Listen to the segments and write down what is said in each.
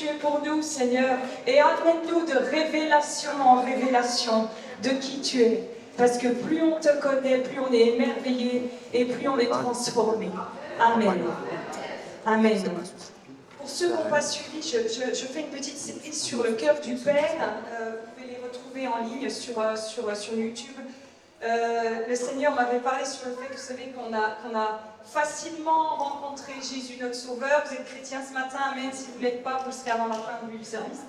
tu es pour nous, Seigneur, et amène-nous de révélation en révélation de qui tu es. Parce que plus on te connaît, plus on est émerveillé et plus on est transformé. Amen. Amen. Pour ceux qui n'ont pas suivi, je fais une petite série sur le cœur du Père. Vous pouvez les retrouver en ligne sur YouTube. Le Seigneur m'avait parlé sur le fait que vous savez qu'on a facilement rencontré Jésus notre Sauveur. Vous êtes chrétien ce matin, amen. Si vous ne l'êtes pas, vous le serez avant la fin du service.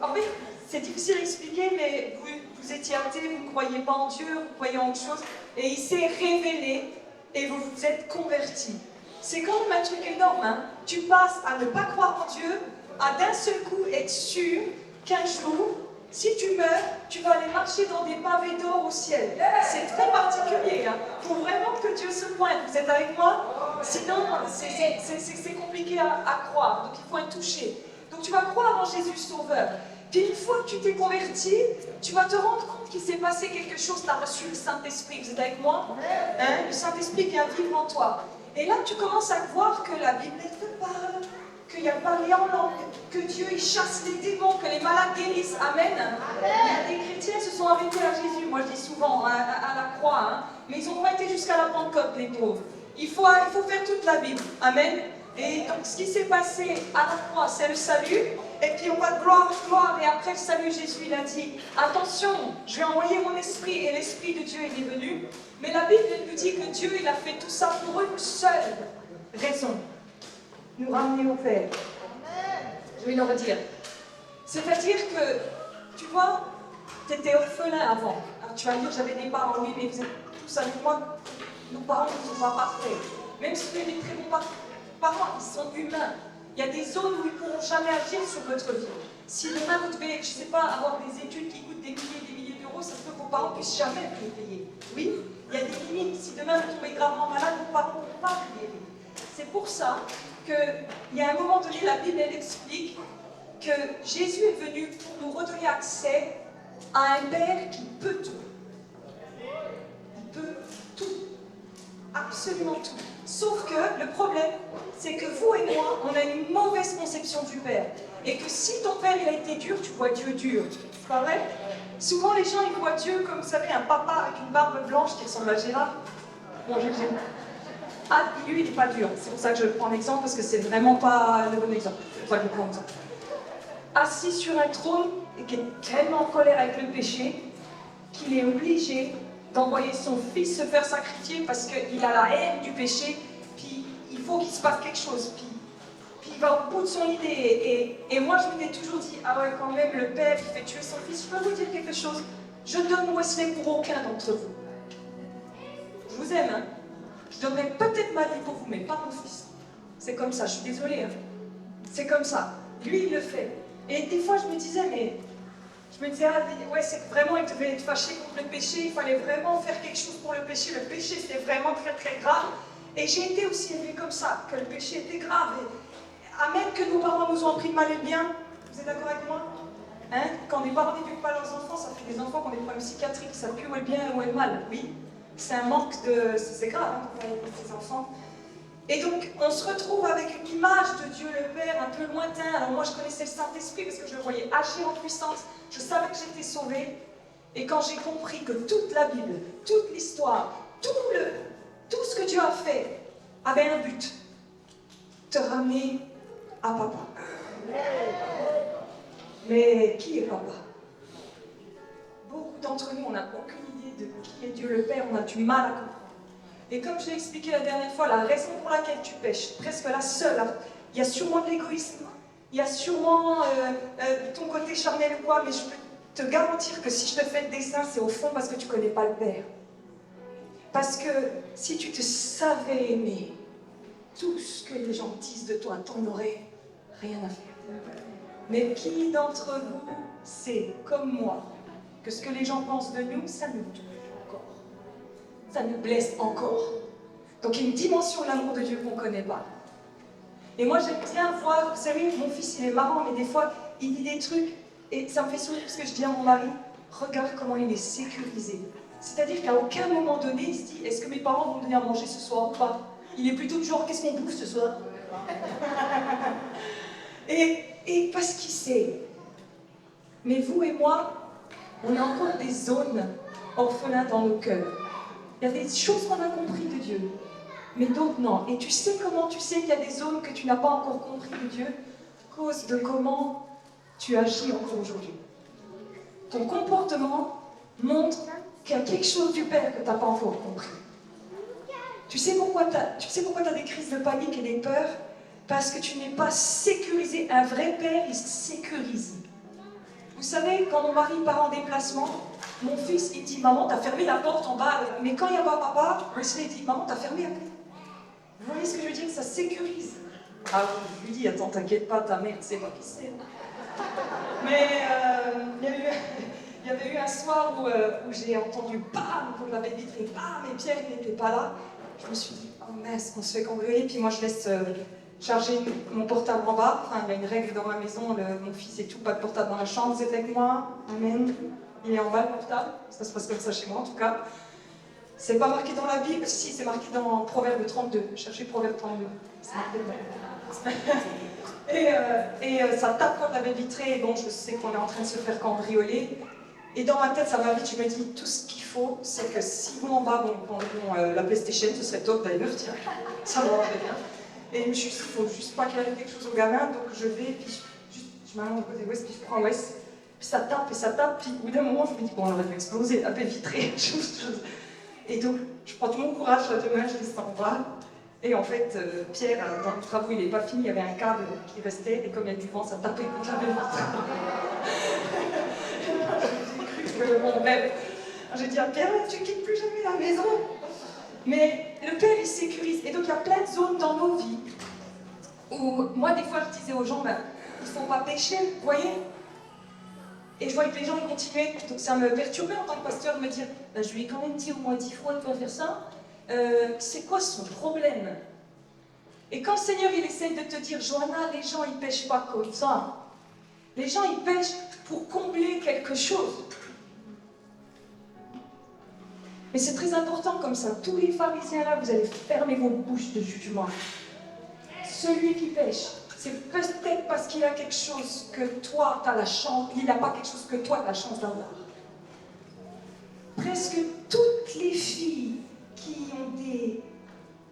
En fait, c'est difficile à expliquer, mais vous étiez athée, vous ne croyez pas en Dieu, vous croyez en autre chose, et il s'est révélé et vous vous êtes convertis. C'est quand même un truc énorme, hein. Tu passes à ne pas croire en Dieu, à d'un seul coup être sûr qu'un jour, si tu meurs, tu vas aller marcher dans des pavés d'or au ciel. C'est très particulier, hein. Pour vraiment que Dieu se pointe. Vous êtes avec moi? Sinon, c'est compliqué à croire. Donc il faut être touché. Donc tu vas croire en Jésus Sauveur. Puis une fois que tu t'es converti, tu vas te rendre compte qu'il s'est passé quelque chose. Tu as reçu le Saint-Esprit. Vous êtes avec moi? Hein? Le Saint-Esprit vient vivre en toi. Et là, tu commences à voir que la Bible te parle, qu'il y a parlé en langue, que Dieu il chasse les démons, que les malades guérissent. Amen. Amen. Les chrétiens se sont arrêtés à Jésus, moi je dis souvent, à la croix, hein. Mais ils n'ont pas été jusqu'à la Pentecôte, les pauvres. Il faut faire toute la Bible. Amen. Et donc ce qui s'est passé à la croix, c'est le salut. Et puis on va de gloire en gloire. Et après le salut, Jésus il a dit, attention, je vais envoyer mon esprit. Et l'esprit de Dieu il est venu. Mais la Bible nous dit que Dieu il a fait tout ça pour une seule raison. Nous ramener au Père. Je vais le redire. C'est-à-dire que, tu vois, tu étais orphelin avant. Alors tu vas me dire, j'avais des parents, oui, mais vous êtes tous avec moi. Nos parents ne sont pas parfaits. Même si vous avez des très bons parents, ils sont humains. Il y a des zones où ils ne pourront jamais agir sur votre vie. Si demain vous devez, je ne sais pas, avoir des études qui coûtent des milliers d'euros, ça se peut que vos parents ne puissent jamais vous les payer. Oui, il y a des limites. Si demain vous tombez gravement malade, vos parents ne pourront pas vous les payer. C'est pour ça qu'il y a un moment donné, la Bible elle explique que Jésus est venu pour nous redonner accès à un Père qui peut tout. Il peut tout. Absolument tout. Sauf que le problème, c'est que vous et moi, on a une mauvaise conception du Père. Et que si ton Père il a été dur, tu vois Dieu dur. C'est pas vrai? Souvent les gens ils voient Dieu comme vous savez un papa avec une barbe blanche qui ressemble à Gérard. Bon, j'ai ah, lui, il n'est pas dur. C'est pour ça que je le prends l'exemple, parce que c'est vraiment pas le bon exemple. Enfin, je le prends exemple. Assis sur un trône, et qui est tellement en colère avec le péché, qu'il est obligé d'envoyer son fils se faire sacrifier parce qu'il a la haine du péché, puis il faut qu'il se passe quelque chose. Puis il va au bout de son idée. Et moi, je m'étais toujours dit, ah ouais, quand même, le père, il fait tuer son fils. Je peux vous dire quelque chose? Je donne Wesley pour aucun d'entre vous. Je vous aime, hein? Je donnerais peut-être ma vie pour vous, mais pas mon fils. C'est comme ça, je suis désolée. Hein. C'est comme ça. Lui, il le fait. Et des fois, je me disais, ah, ouais, c'est vraiment, il devait être fâché contre le péché, il fallait vraiment faire quelque chose pour le péché. Le péché, c'était vraiment très, très grave. Et j'ai été aussi élevée comme ça, que le péché était grave. Et, amen, que nos parents nous ont appris le mal et le bien. Vous êtes d'accord avec moi? Hein? Quand les parents n'éduquent pas leurs enfants, ça fait des enfants qui ont des problèmes psychiatriques, qui ne savent plus où est le bien et où est le mal. Oui. C'est un manque de... C'est grave, hein, pour ces enfants. Et donc, on se retrouve avec une image de Dieu le Père un peu lointain. Alors moi, je connaissais le Saint-Esprit parce que je le voyais agir en puissance. Je savais que j'étais sauvée. Et quand j'ai compris que toute la Bible, toute l'histoire, tout ce que Dieu a fait avait un but. Te ramener à papa. Mais qui est papa? Beaucoup d'entre nous, on n'a aucune idée de qui est Dieu le Père, on a du mal à comprendre. Et comme je l'ai expliqué la dernière fois, la raison pour laquelle tu pêches, presque la seule, il y a sûrement de l'égoïsme, il y a sûrement ton côté charnel ou quoi, mais je peux te garantir que si je te fais le dessin, c'est au fond parce que tu ne connais pas le Père. Parce que si tu te savais aimer, tout ce que les gens disent de toi, t'en aurais rien à faire. Mais qui d'entre vous sait, comme moi, que ce que les gens pensent de nous, ça nous touche encore. Ça nous blesse encore. Donc il y a une dimension de l'amour de Dieu qu'on ne connaît pas. Et moi j'aime bien voir, vous savez, mon fils il est marrant, mais des fois il dit des trucs, et ça me fait sourire parce que je dis à mon mari, regarde comment il est sécurisé. C'est-à-dire qu'à aucun moment donné, il se dit, est-ce que mes parents vont venir manger ce soir ou pas? Il est plutôt du genre, qu'est-ce qu'on bouffe ce soir? Et parce qu'il sait. Mais vous et moi, on a encore des zones orphelins dans nos cœurs. Il y a des choses qu'on a compris de Dieu, mais d'autres non. Et tu sais comment tu sais qu'il y a des zones que tu n'as pas encore compris de Dieu? À cause de comment tu agis encore aujourd'hui. Ton comportement montre qu'il y a quelque chose du Père que tu n'as pas encore compris. Tu sais pourquoi tu as des crises de panique et des peurs? Parce que tu n'es pas sécurisé. Un vrai Père, il sécurise. Vous savez, quand mon mari part en déplacement, mon fils, il dit, maman, t'as fermé la porte en bas. Mais quand il n'y a pas papa, Wesley dit, maman, t'as fermé la porte. Vous voyez ce que je veux dire? Ça sécurise. Ah oui, je lui dis, attends, t'inquiète pas, ta mère, c'est pas qui c'est. Mais il y avait eu un soir où j'ai entendu bam pour la baie vitrée, bam, et Pierre, il n'était pas là. Je me suis dit, oh mince, on se fait cambrioler, puis moi je laisse charger mon portable en bas. Enfin, il y a une règle dans ma maison, mon fils et tout, pas de portable dans la chambre, vous êtes avec moi? Amen. Il est en bas le portable, ça se passe comme ça chez moi en tout cas. C'est pas marqué dans la Bible, si, c'est marqué dans Proverbe 32. Cherchez Proverbe 32. C'est marqué dedans. Ça tape contre la baie vitrée, et bon, je sais qu'on est en train de se faire cambrioler. Et dans ma tête, ça va vite, je me dis, tout ce qu'il faut, c'est que si vous en bas, la PlayStation, ce serait top d'ailleurs, tiens, ça m'aurait bien. Et je me suis dit, il faut juste pas qu'il arrive quelque chose au gamin, donc je vais, puis je m'allonge du côté ouest, puis je prends ouest. Puis ça tape, puis au bout d'un moment, je me dis, bon, elle aurait dû exploser, la baie vitrée, Et donc, je prends tout mon courage à deux mains, je descends en bas. Et en fait, Pierre, dans le travaux, il n'est pas fini, il y avait un câble qui restait, et comme il y a du vent, ça tapait contre la baie vitrée. J'ai cru que mon rêve. J'ai dit à Pierre, tu quittes plus jamais la maison. Mais le Père, il sécurise. Et donc, il y a plein de zones dans nos vies où, moi, des fois, je disais aux gens, ben, il ne faut pas pécher, vous voyez? Et je voyais que les gens ils continuaient, donc ça me perturbait en tant que pasteur de me dire, ben, je lui ai quand même dit au moins 10 fois de ne pas faire ça. C'est quoi son problème? Et quand le Seigneur il essaye de te dire, Johanna, les gens ils pêchent pas comme ça. Les gens ils pêchent pour combler quelque chose. Mais c'est très important comme ça. Tous les pharisiens là, vous allez fermer vos bouches de jugement. Celui qui pêche, c'est peut-être parce qu'il a quelque chose que toi, tu as la chance, il n'a pas quelque chose que toi, tu as la chance d'avoir. Presque toutes les filles qui ont des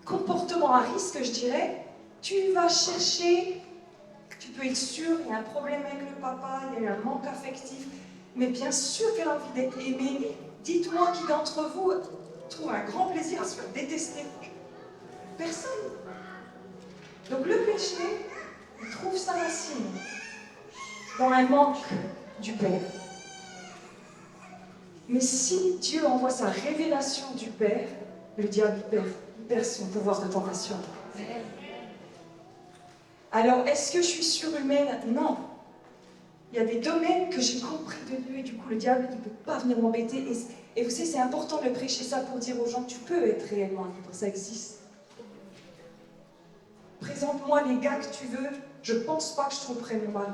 comportements à risque, je dirais, tu vas chercher, tu peux être sûr, il y a un problème avec le papa, il y a eu un manque affectif, mais bien sûr qu'elle a envie d'être aimée. Dites-moi qui d'entre vous trouve un grand plaisir à se faire détester? Personne. Donc le péché, il trouve sa racine dans un manque du Père. Mais si Dieu envoie sa révélation du Père, le diable il perd son pouvoir de tentation. Alors, est-ce que je suis surhumaine? Non. Il y a des domaines que j'ai compris de Dieu et du coup le diable il ne peut pas venir m'embêter. Et vous savez, c'est important de prêcher ça pour dire aux gens, tu peux être réellement libre, ça existe. Présente-moi les gars que tu veux, je ne pense pas que je tromperai mon mari.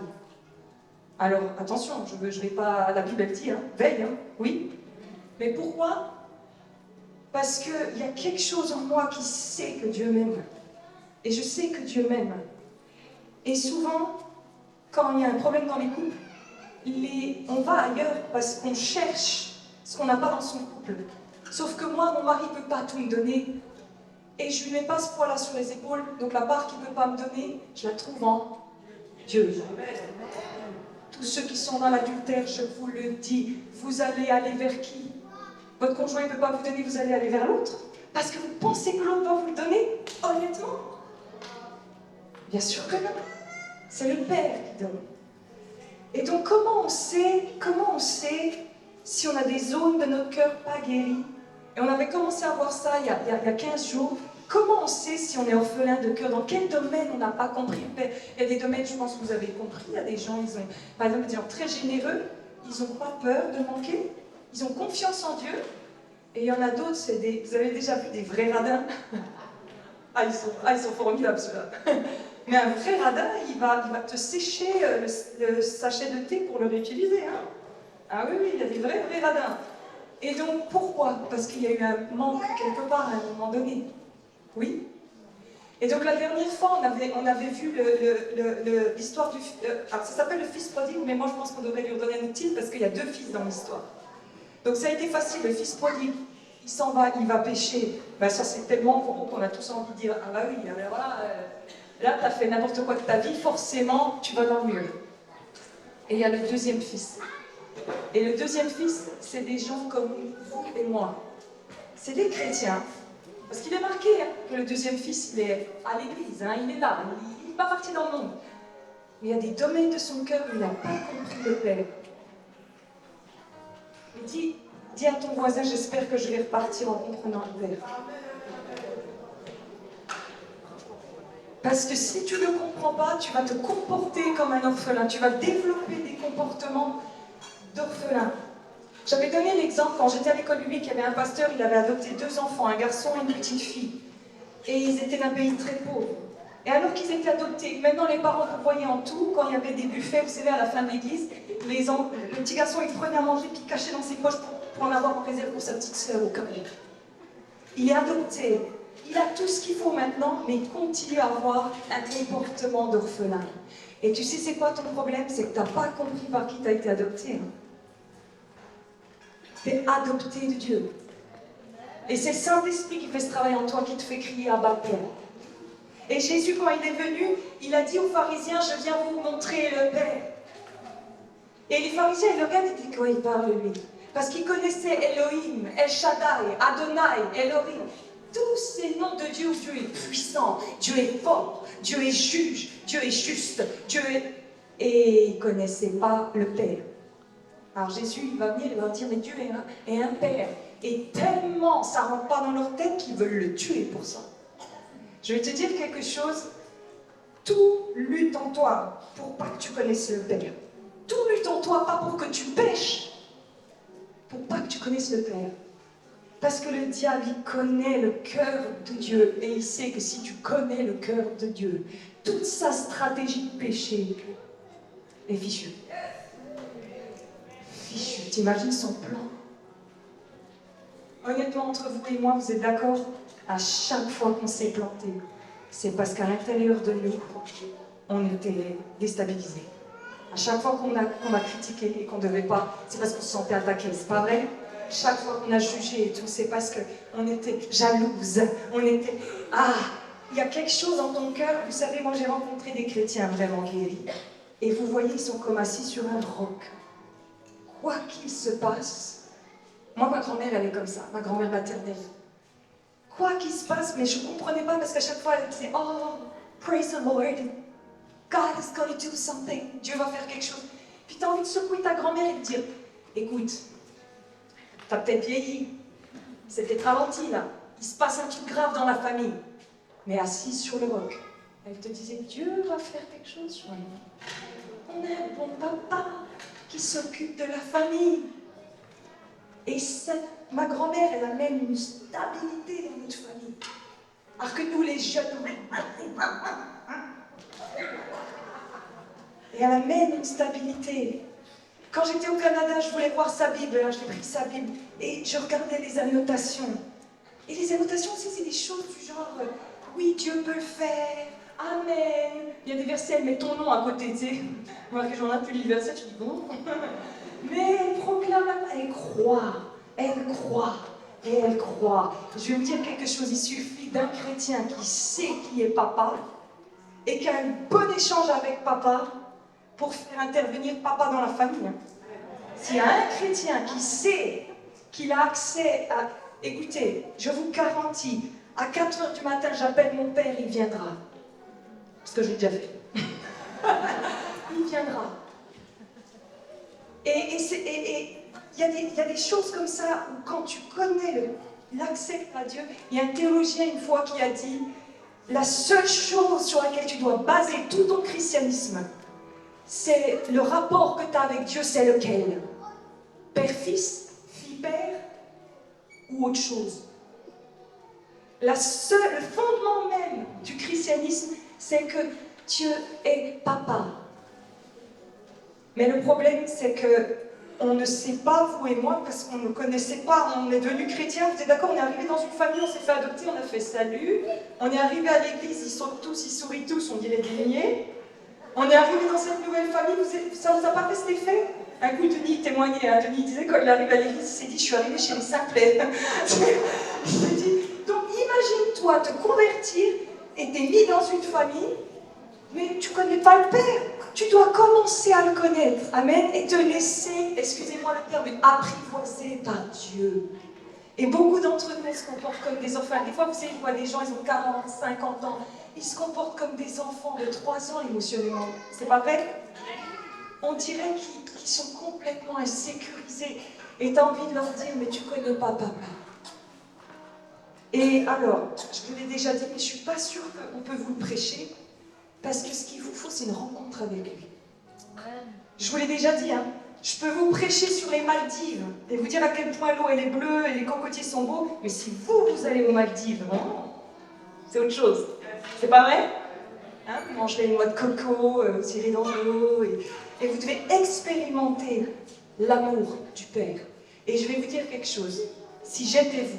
Alors, attention, je ne vais pas, la Bible elle dit, hein, veille, hein, oui. Mais pourquoi? Parce qu'il y a quelque chose en moi qui sait que Dieu m'aime. Et je sais que Dieu m'aime. Et souvent, quand il y a un problème dans les couples, on va ailleurs parce qu'on cherche ce qu'on n'a pas dans son couple. Sauf que moi, mon mari ne peut pas tout me donner. Et je ne lui mets pas ce poids-là sur les épaules. Donc la part qu'il ne peut pas me donner, je la trouve en Dieu. Tous ceux qui sont dans l'adultère, je vous le dis, vous allez aller vers qui? Votre conjoint ne peut pas vous donner, vous allez aller vers l'autre? Parce que vous pensez que l'autre va vous le donner? Honnêtement? Bien sûr que non. C'est le Père qui donne. Et donc comment on sait si on a des zones de notre cœur pas guéries? Et on avait commencé à voir ça il y a 15 jours. Comment on sait si on est orphelin de cœur? Dans quel domaine on n'a pas compris le Père? Il y a des domaines, je pense que vous avez compris, il y a des gens, par exemple, des gens très généreux, ils n'ont pas peur de manquer, ils ont confiance en Dieu. Et il y en a d'autres, vous avez déjà vu des vrais radins? Ils sont formidables ceux-là. Mais un vrai radin, il va te sécher le sachet de thé pour le réutiliser. Hein. Ah oui, il y a des vrais radins. Et donc, pourquoi? Parce qu'il y a eu un manque quelque part à un moment donné. Oui. Et donc la dernière fois, on avait vu l'histoire du... alors ça s'appelle le fils prodigue, mais moi je pense qu'on devrait lui redonner un titre parce qu'il y a deux fils dans l'histoire. Donc ça a été facile, le fils prodigue, il s'en va, il va pêcher. Ben ça c'est tellement gros qu'on a tous envie de dire, ah bah oui, alors là t'as fait n'importe quoi de ta vie, forcément tu vas dans le mur. Et il y a le deuxième fils. Et le deuxième fils, c'est des gens comme vous et moi. C'est des chrétiens. Parce qu'il est marqué hein, que le deuxième fils, il est à l'église, hein, il est là, il n'est pas parti dans le monde. Mais il y a des domaines de son cœur où il n'a pas compris le Père. Et dis à ton voisin, j'espère que je vais repartir en comprenant le Père. Parce que si tu ne le comprends pas, tu vas te comporter comme un orphelin, tu vas développer des comportements d'orphelin. J'avais donné l'exemple quand j'étais à l'école biblique, il y avait un pasteur, il avait adopté 2 enfants, un garçon et une petite fille. Et ils étaient d'un pays très pauvre. Et alors qu'ils étaient adoptés, maintenant les parents vous voyaient en tout, quand il y avait des buffets, vous savez, à la fin de l'église, le petit garçon il prenait à manger puis il cachait dans ses poches pour en avoir en réserve pour sa petite sœur au cas où. Il est adopté, il a tout ce qu'il faut maintenant, mais il continue à avoir un comportement d'orphelin. Et tu sais c'est quoi ton problème? C'est que tu n'as pas compris par qui tu as été adopté. Tu es adopté de Dieu. Et c'est le Saint-Esprit qui fait ce travail en toi, qui te fait crier Abba Père. Et Jésus, quand il est venu, il a dit aux pharisiens, je viens vous montrer le Père. Et les pharisiens, ils le regardent, ils disent, quoi il parle lui? Parce qu'ils connaissaient Elohim, El Shaddai, Adonai, Elohim. Tous ces noms de Dieu où Dieu est puissant, Dieu est fort, Dieu est juge, Dieu est juste, Dieu est... Et ils ne connaissaient pas le Père. Alors Jésus, il va venir, il va dire, mais Dieu est un Père. Et tellement ça ne rentre pas dans leur tête qu'ils veulent le tuer pour ça. Je vais te dire quelque chose. Tout lutte en toi pour pas que tu connaisses le Père. Tout lutte en toi, pas pour que tu pêches, pour pas que tu connaisses le Père. Parce que le diable, il connaît le cœur de Dieu. Et il sait que si tu connais le cœur de Dieu, toute sa stratégie de péché est fichue. Fichue. T'imagines son plan? Honnêtement, entre vous et moi, vous êtes d'accord? À chaque fois qu'on s'est planté, c'est parce qu'à l'intérieur de nous, on était déstabilisés. À chaque fois qu'on a critiqué et qu'on ne devait pas, c'est parce qu'on se sentait attaqué, c'est pas vrai? Chaque fois qu'on a jugé et tout, c'est parce qu'on était jalouse, on était... Ah, il y a quelque chose dans ton cœur, vous savez, moi j'ai rencontré des chrétiens vraiment guéris. Et vous voyez, ils sont comme assis sur un roc. Quoi qu'il se passe, moi ma grand-mère elle est comme ça, ma grand-mère maternelle. Quoi qu'il se passe, mais je ne comprenais pas parce qu'à chaque fois elle disait, oh, praise the Lord, God is going to do something, Dieu va faire quelque chose. Puis tu as envie de secouer ta grand-mère et de dire, écoute, tu as peut-être vieilli, c'est peut-être ralenti là, il se passe un truc grave dans la famille, mais assise sur le roc, elle te disait, Dieu va faire quelque chose sur nous. On a un bon papa qui s'occupe de la famille. Et ma grand-mère, elle amène une stabilité dans notre famille. Alors que nous, les jeunes, et elle amène une stabilité. Quand j'étais au Canada, je voulais voir sa Bible, hein, j'ai pris sa Bible, et je regardais les annotations. Et les annotations, c'est des choses du genre, oui, Dieu peut le faire, Amen. Il y a des versets, elle met ton nom à côté, tu sais. Moi, que j'en ai plus lu le verset, je dis bon. Mais elle proclame, elle croit, et elle croit. Je vais me dire quelque chose, il suffit d'un chrétien qui sait qui est papa, et qui a un bon échange avec papa, pour faire intervenir papa dans la famille. S'il y a un chrétien qui sait qu'il a accès à... Écoutez, je vous garantis, à 4 h du matin, j'appelle mon père, il viendra. Parce que j'ai déjà fait. Il viendra. Et il y a des choses comme ça où quand tu connais l'accès à Dieu, il y a un théologien une fois qui a dit la seule chose sur laquelle tu dois baser tout ton christianisme, c'est le rapport que tu as avec Dieu, c'est lequel? Père-fils, fille-père ou autre chose? Le fondement même du christianisme, c'est que Dieu est papa. Mais le problème, c'est que on ne sait pas, vous et moi, parce qu'on ne connaissait pas, on est devenus chrétiens, vous êtes d'accord, on est arrivé dans une famille, on s'est fait adopter, on a fait salut, on est arrivé à l'église, ils sautent tous, ils sourient tous, on dirait des niais. On est arrivé dans cette nouvelle famille, ça ne vous a pas fait cet effet? Un coup, Denis témoignait, hein. Denis disait quand il arrive à l'église, il s'est dit, je suis arrivé chez les simplets. Il s'est dit, donc imagine-toi te convertir et t'es mis dans une famille, mais tu ne connais pas le Père. Tu dois commencer à le connaître, amen, et te laisser, excusez-moi le terme, apprivoiser par Dieu. Et beaucoup d'entre nous se comportent comme des enfants. Des fois, vous savez, je vois des gens, ils ont 40, 50 ans, ils se comportent comme des enfants de 3 ans émotionnellement. C'est pas vrai? On dirait qu'ils sont complètement insécurisés. Et tu as envie de leur dire, mais tu connais pas papa. Et alors, je vous l'ai déjà dit, mais je ne suis pas sûre qu'on peut vous le prêcher, parce que ce qu'il vous faut, c'est une rencontre avec lui. Je vous l'ai déjà dit, hein. Je peux vous prêcher sur les Maldives et vous dire à quel point l'eau elle est bleue et les cocotiers sont beaux, mais si vous allez aux Maldives, c'est autre chose. C'est pas vrai? Hein, vous mangerez une noix de coco, vous irez dans l'eau, et vous devez expérimenter l'amour du Père. Et je vais vous dire quelque chose. Si j'étais vous,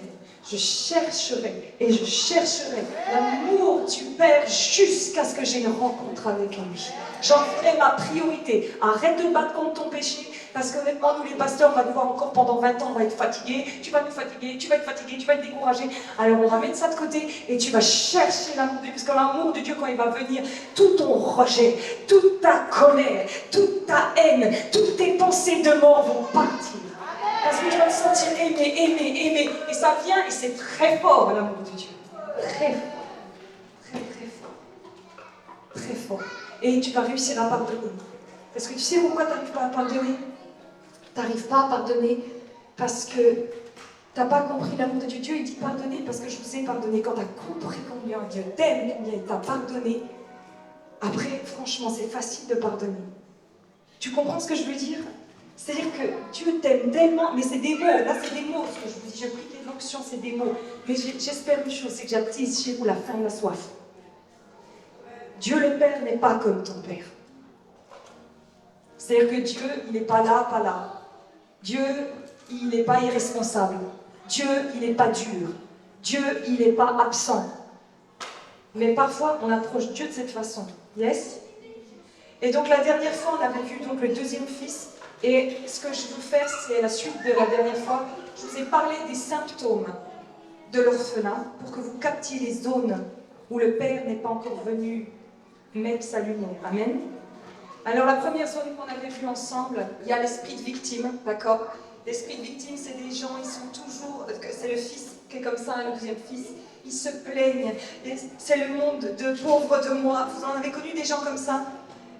je chercherais et je chercherais l'amour du Père jusqu'à ce que j'ai une rencontre avec lui. J'en ferai ma priorité. Arrête de battre contre ton péché, parce qu'honnêtement, nous les pasteurs, on va nous voir encore pendant 20 ans, on va être fatigués, tu vas nous fatiguer, tu vas être fatigué, tu vas être découragé. Alors on va mettre ça de côté et tu vas chercher l'amour de Dieu, parce que l'amour de Dieu, quand il va venir, tout ton rejet, toute ta colère, toute ta haine, toutes tes pensées de mort vont partir. Parce que tu vas te sentir aimé, aimé, aimé. Et ça vient, et c'est très fort, l'amour de Dieu. Très fort. Très, très fort. Très fort. Et tu vas réussir à pardonner. Parce que tu sais pourquoi tu n'arrives pas à pardonner? Tu n'arrives pas à pardonner parce que tu n'as pas compris l'amour de Dieu. Dieu, il dit pardonner parce que je vous ai pardonné. Quand tu as compris combien Dieu t'aime, combien il t'a pardonné, après, franchement, c'est facile de pardonner. Tu comprends ce que je veux dire? C'est-à-dire que Dieu t'aime tellement, mais c'est des mots, là c'est des mots, ce que je vous dis, j'ai pris des notions, c'est des mots. Mais j'espère une chose, c'est que j'attise chez vous la faim et la soif. Dieu le Père n'est pas comme ton Père. C'est-à-dire que Dieu, il n'est pas là, pas là. Dieu, il n'est pas irresponsable. Dieu, il n'est pas dur. Dieu, il n'est pas absent. Mais parfois, on approche Dieu de cette façon. Yes? Et donc la dernière fois, on avait vu donc le deuxième fils. Et ce que je veux faire, c'est la suite de la dernière fois. Je vous ai parlé des symptômes de l'orphelin pour que vous captiez les zones où le Père n'est pas encore venu mettre sa lumière. Amen. Alors la première zone qu'on avait vue ensemble, il y a l'esprit de victime, d'accord? L'esprit de victime, c'est des gens, ils sont toujours... C'est le fils qui est comme ça, le deuxième fils. Ils se plaignent. C'est le monde de pauvres de moi. Vous en avez connu des gens comme ça?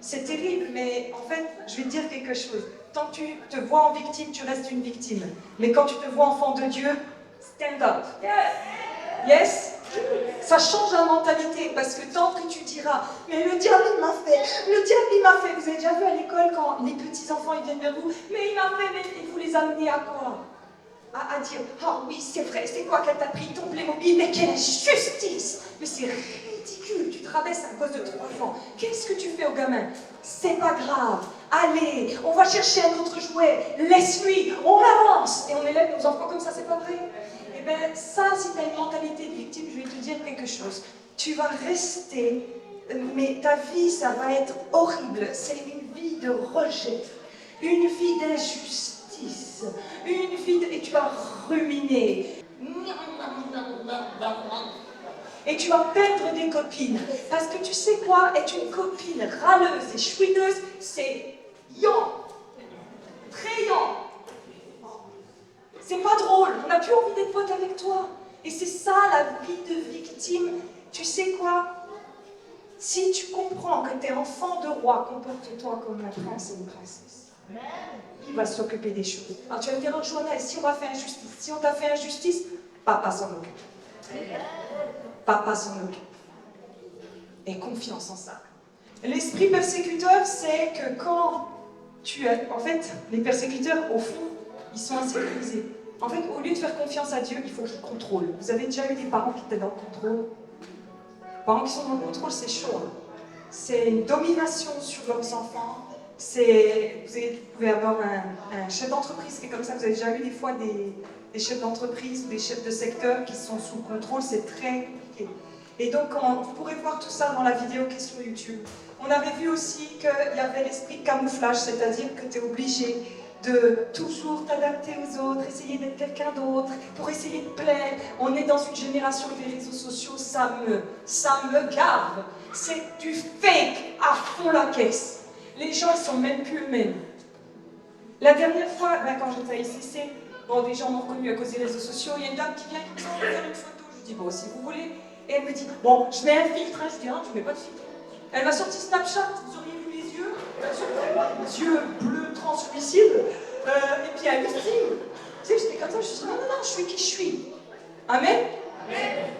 C'est terrible, mais en fait, je vais te dire quelque chose. Tant que tu te vois en victime, tu restes une victime. Mais quand tu te vois enfant de Dieu, stand up. Yes? Ça change la mentalité, parce que tant que tu diras, mais le diable il m'a fait, le diable il m'a fait. Vous avez déjà vu à l'école quand les petits enfants ils viennent vers vous, mais il m'a fait, mais vous les amenez à quoi? À dire, oh oui c'est vrai, c'est quoi qu'elle t'a pris ton Playmobil, mais quelle injustice! Mais c'est ridicule, tu traverses à cause de ton enfant. Qu'est-ce que tu fais au gamin? C'est pas grave, allez, on va chercher un autre jouet, laisse-lui, on avance. Et on élève nos enfants comme ça, c'est pas vrai? Eh bien ça, si tu as une mentalité de victime, je vais te dire quelque chose. Tu vas rester, mais ta vie, ça va être horrible. C'est une vie de rejet, une vie d'injustice, une vie et tu vas ruminer. Et tu vas perdre des copines. Parce que tu sais quoi? Être une copine râleuse et chouineuse, c'est très c'est pas drôle, on n'a plus envie d'être pote avec toi. Et c'est ça la vie de victime. Tu sais quoi? Si tu comprends que tu es enfant de roi, comporte-toi comme un prince et une princesse. Il va s'occuper des choses. Alors tu vas me dire, oh, Joannelle, si on m'a fait injustice, si on t'a fait injustice, papa s'en occupe. Papa s'en occupe. Aie confiance en ça. L'esprit persécuteur, c'est que quand tu as... En fait, les persécuteurs, au fond, ils sont insécurisés. En fait, au lieu de faire confiance à Dieu, il faut qu'ils contrôlent. Vous avez déjà eu des parents qui étaient dans le contrôle? Les parents qui sont dans le contrôle, c'est chaud. Hein. C'est une domination sur leurs enfants. Vous pouvez avoir un chef d'entreprise qui est comme ça. Vous avez déjà vu des fois des chefs d'entreprise ou des chefs de secteur qui sont sous contrôle, c'est très compliqué. Et donc, vous pourrez voir tout ça dans la vidéo qui est sur YouTube. On avait vu aussi qu'il y avait l'esprit de camouflage, c'est-à-dire que tu es obligé de toujours t'adapter aux autres, essayer d'être quelqu'un d'autre, pour essayer de plaire. On est dans une génération où les réseaux sociaux, ça me gave. C'est du fake à fond la caisse. Les gens, ils sont même plus eux-mêmes. La dernière fois, là, quand j'étais à ICC, bon, des gens m'ont reconnu à cause des réseaux sociaux, il y a une dame qui vient qui me dit, on va faire une photo. Je lui dis, bon, si vous voulez. Et elle me dit, bon, je mets un filtre. Je dis, ah, tu mets pas de filtre. Elle m'a sorti Snapchat, vous auriez vu les yeux, les yeux bleus translucides, et puis un lifting. Tu sais, j'étais comme ça, je me suis dit, non, non, non, je suis qui je suis. Amen.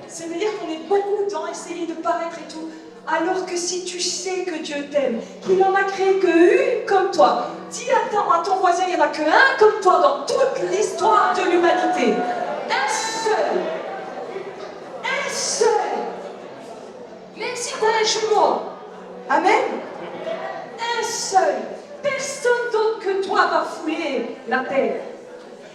C'est-à-dire qu'on est beaucoup dans essayer de paraître et tout, alors que si tu sais que Dieu t'aime, qu'il en a créé qu'une comme toi, dis à ton voisin, il n'y en a qu'un comme toi dans toute l'histoire de l'humanité. Un seul. Un seul. Même si tu as un jumeau. Amen. Un seul. Personne d'autre que toi va fouler la terre.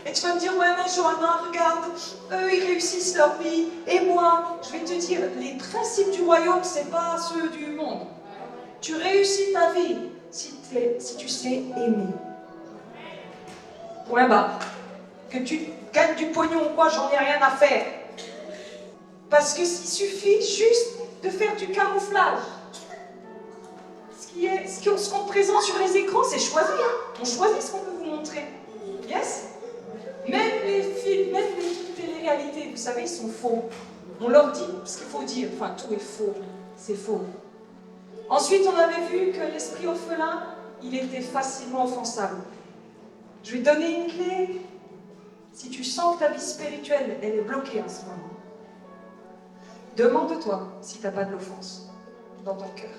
Et tu vas me dire, ouais, mais Johanna, regarde, eux, ils réussissent leur vie. Et moi, je vais te dire, les principes du royaume, c'est pas ceux du monde. Tu réussis ta vie si tu sais aimer. Point barre. Que tu gagnes du pognon ou quoi, j'en ai rien à faire. Parce que s'il suffit juste de faire du camouflage. Ce qu'on présente sur les écrans, c'est choisi. Hein. On choisit ce qu'on peut vous montrer. Yes? Même les films, même les téléréalités, vous savez, ils sont faux. On leur dit ce qu'il faut dire. Enfin, tout est faux. C'est faux. Ensuite, on avait vu que l'esprit orphelin, il était facilement offensable. Je vais te donner une clé. Si tu sens que ta vie spirituelle, elle est bloquée en ce moment, demande-toi si tu n'as pas de l'offense dans ton cœur.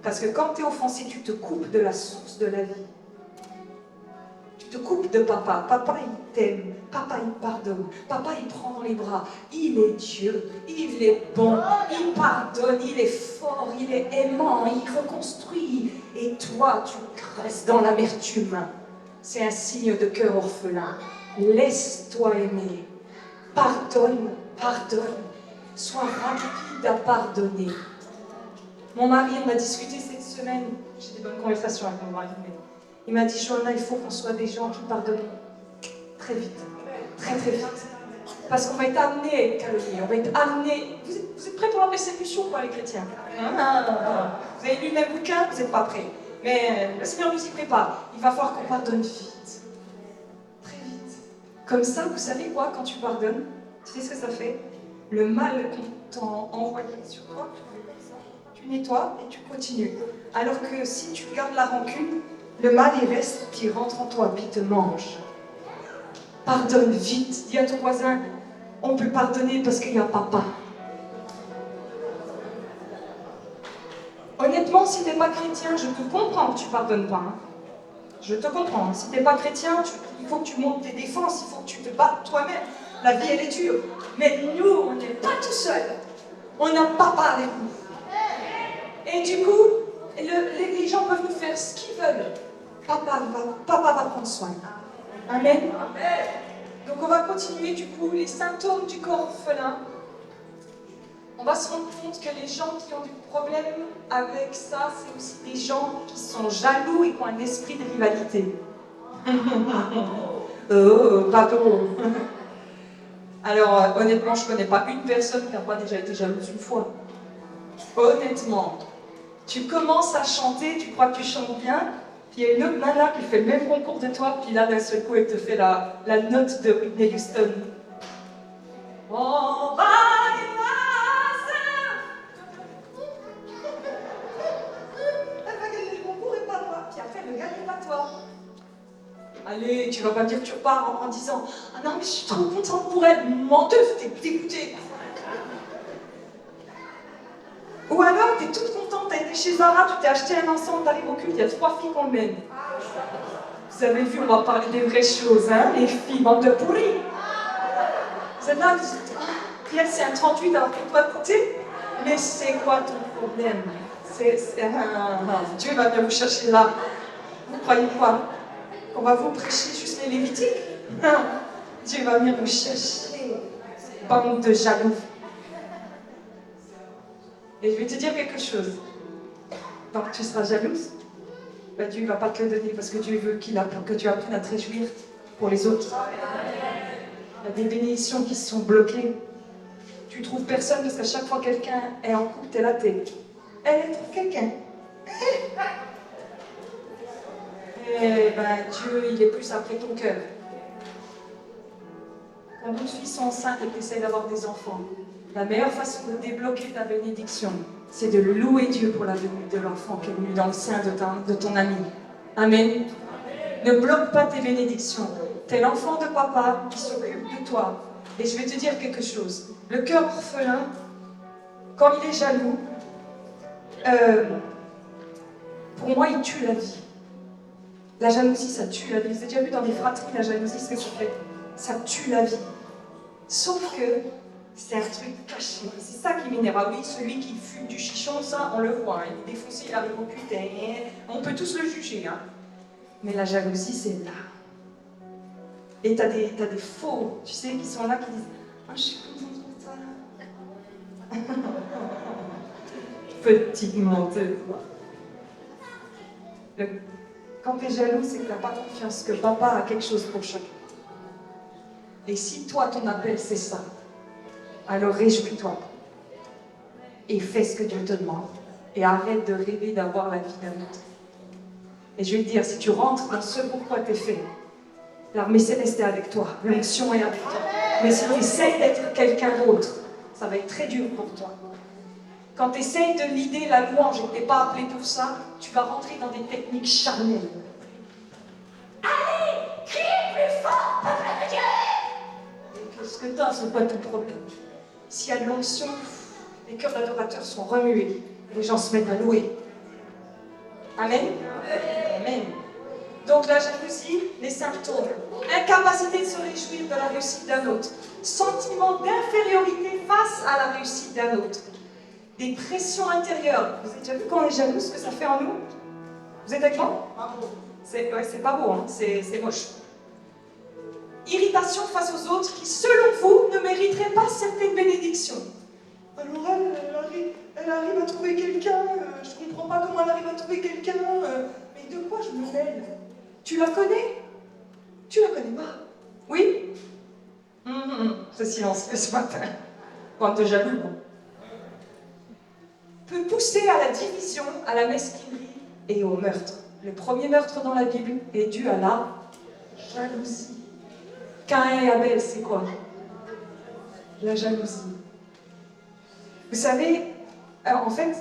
Parce que quand tu es offensé, tu te coupes de la source de la vie. Tu te coupes de papa. Papa, il t'aime. Papa, il pardonne. Papa, il prend dans les bras. Il est Dieu. Il est bon. Il pardonne. Il est fort. Il est aimant. Il reconstruit. Et toi, tu restes dans l'amertume. C'est un signe de cœur orphelin. Laisse-toi aimer. Pardonne. Pardonne. Sois rapide à pardonner. Mon mari, on a discuté cette semaine. J'ai des bonnes conversations avec mon mari. Il m'a dit, Johanna, il faut qu'on soit des gens qui pardonnent très vite. Très, très vite. Parce qu'on va être amenés à être calomniés. On va être amenés... Vous êtes prêts pour la persécution ou pas, les chrétiens? Vous avez lu le même bouquin? Vous n'êtes pas prêts. Mais le Seigneur nous y prépare. Il va falloir qu'on pardonne vite. Très vite. Comme ça, vous savez quoi, quand tu pardonnes, tu sais ce que ça fait? Le mal qu'on t'a envoyé sur toi, tu nettoies et tu continues. Alors que si tu gardes la rancune, le mal il reste, puis il rentre en toi, puis il te mange. Pardonne vite. Dis à ton voisin, on peut pardonner parce qu'il y a papa. Honnêtement, si tu n'es pas chrétien, je te comprends que tu ne pardonnes pas. Hein. Je te comprends. Si tu n'es pas chrétien, il faut que tu montes tes défenses, il faut que tu te battes toi-même. La vie, elle est dure. Mais nous, on n'est pas tout seul. On a papa avec nous. Et du coup, les gens peuvent nous faire ce qu'ils veulent. Papa va prendre soin. Amen. Donc on va continuer du coup les symptômes du corps orphelin. On va se rendre compte que les gens qui ont du problème avec ça, c'est aussi des gens qui sont jaloux et qui ont un esprit de rivalité. Oh, pardon. Alors honnêtement, je ne connais pas une personne qui n'a pas déjà été jalouse une fois. Honnêtement. Tu commences à chanter, tu crois que tu chantes bien, puis il y a une autre nana qui fait le même concours de toi, puis là, d'un seul coup, elle te fait la note de Whitney Houston. On va elle va gagner le concours et pas moi, puis après, elle ne gagne pas toi. Allez, tu vas pas me dire que tu repars en disant « Ah non, mais je suis trop contente pour elle, menteuse, t'es dégoûtée !» Ou alors, t'es toute contente, t'as été chez Zara, tu t'es acheté un ensemble, t'arrives au culte, il y a 3 filles qu'on le mène. Vous avez vu, on va parler des vraies choses, hein, les filles, bande de pourris. Celle-là, puis elle, c'est un 38, alors qu'on doit écouter. Mais c'est quoi ton problème? Dieu va bien vous chercher là. Vous croyez quoi? On va vous prêcher juste les Lévitiques? Dieu va venir vous chercher. Bande de jaloux. Et je vais te dire quelque chose. Tant que tu seras jalouse, ben Dieu ne va pas te le donner parce que Dieu veut que tu apprennes à te réjouir pour les autres. Il y a des bénédictions qui se sont bloquées. Tu trouves personne parce qu'à chaque fois que quelqu'un est en couple, t'es là, elle trouve quelqu'un. Et ben Dieu, il est plus après ton cœur. Quand vos filles sont enceintes et que tu essaies d'avoir des enfants, la meilleure façon de débloquer ta bénédiction, c'est de louer Dieu pour la venue de l'enfant qui est venu dans le sein de ton ami. Amen. Ne bloque pas tes bénédictions. Tu es l'enfant de papa qui s'occupe de toi. Et je vais te dire quelque chose. Le cœur orphelin, quand il est jaloux, pour moi, il tue la vie. La jalousie, ça tue la vie. Vous avez déjà vu dans les fratries, la jalousie, ce que ça fait? Ça tue la vie. Sauf que c'est un truc caché. C'est ça qui m'énerve. Ah oui, celui qui fume du chichon, ça, on le voit. Hein. Il est défoncé, il arrive au putain. On peut tous le juger. Hein. Mais la jalousie, c'est là. Et t'as des faux, tu sais, qui sont là, qui disent « Ah, je suis contente pour toi. » Petite menteuse. Quand tu es jaloux, c'est que tu n'as pas confiance que papa a quelque chose pour chacun. Et si toi, ton appel, c'est ça, alors réjouis-toi. Et fais ce que Dieu te demande. Et arrête de rêver d'avoir la vie d'un autre. Et je vais te dire, si tu rentres dans ce pourquoi tu es fait, l'armée céleste est avec toi, l'onction est avec toi. Mais si tu essaies d'être quelqu'un d'autre, ça va être très dur pour toi. Quand tu essaies de lider la louange et que tu n'es pas appelé pour ça, tu vas rentrer dans des techniques charnelles. Allez, criez plus fort, peuple de Dieu! Et ce que tu as, ce n'est pas ton problème. S'il y a de l'onction, les cœurs d'adorateurs sont remués. Et les gens se mettent à louer. Amen. Amen. Donc la jalousie, les symptômes. Incapacité de se réjouir de la réussite d'un autre. Sentiment d'infériorité face à la réussite d'un autre. Des pressions intérieures. Vous avez déjà vu quand on est jaloux, ce que ça fait en nous? Vous êtes avec moi? C'est pas beau, hein? C'est moche. Irritation face aux autres qui, selon vous, ne mériteraient pas certaines bénédictions. Alors elle arrive à trouver quelqu'un, je comprends pas comment elle arrive à trouver quelqu'un, mais de quoi je me mêle? Tu la connais? Tu la connais pas? Oui? Ce silence ce matin. Quand t'es jaloux, bon. Peut pousser à la division, à la mesquinerie et au meurtre. Le premier meurtre dans la Bible est dû à la jalousie. Caïn et Abel, c'est quoi? La jalousie. Vous savez, en fait,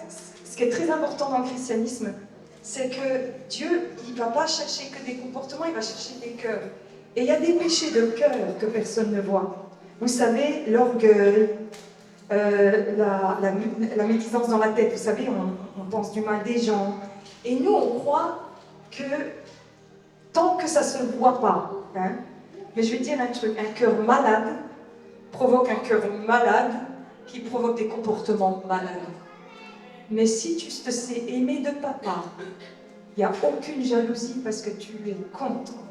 ce qui est très important dans le christianisme, c'est que Dieu, il ne va pas chercher que des comportements, il va chercher des cœurs. Et il y a des péchés de cœur que personne ne voit. Vous savez, l'orgueil, la médisance dans la tête, vous savez, on pense du mal des gens. Et nous, on croit que tant que ça ne se voit pas, hein, mais je vais dire un truc, un cœur malade provoque un cœur malade qui provoque des comportements malades. Mais si tu te sais aimer de papa, il n'y a aucune jalousie parce que tu es content,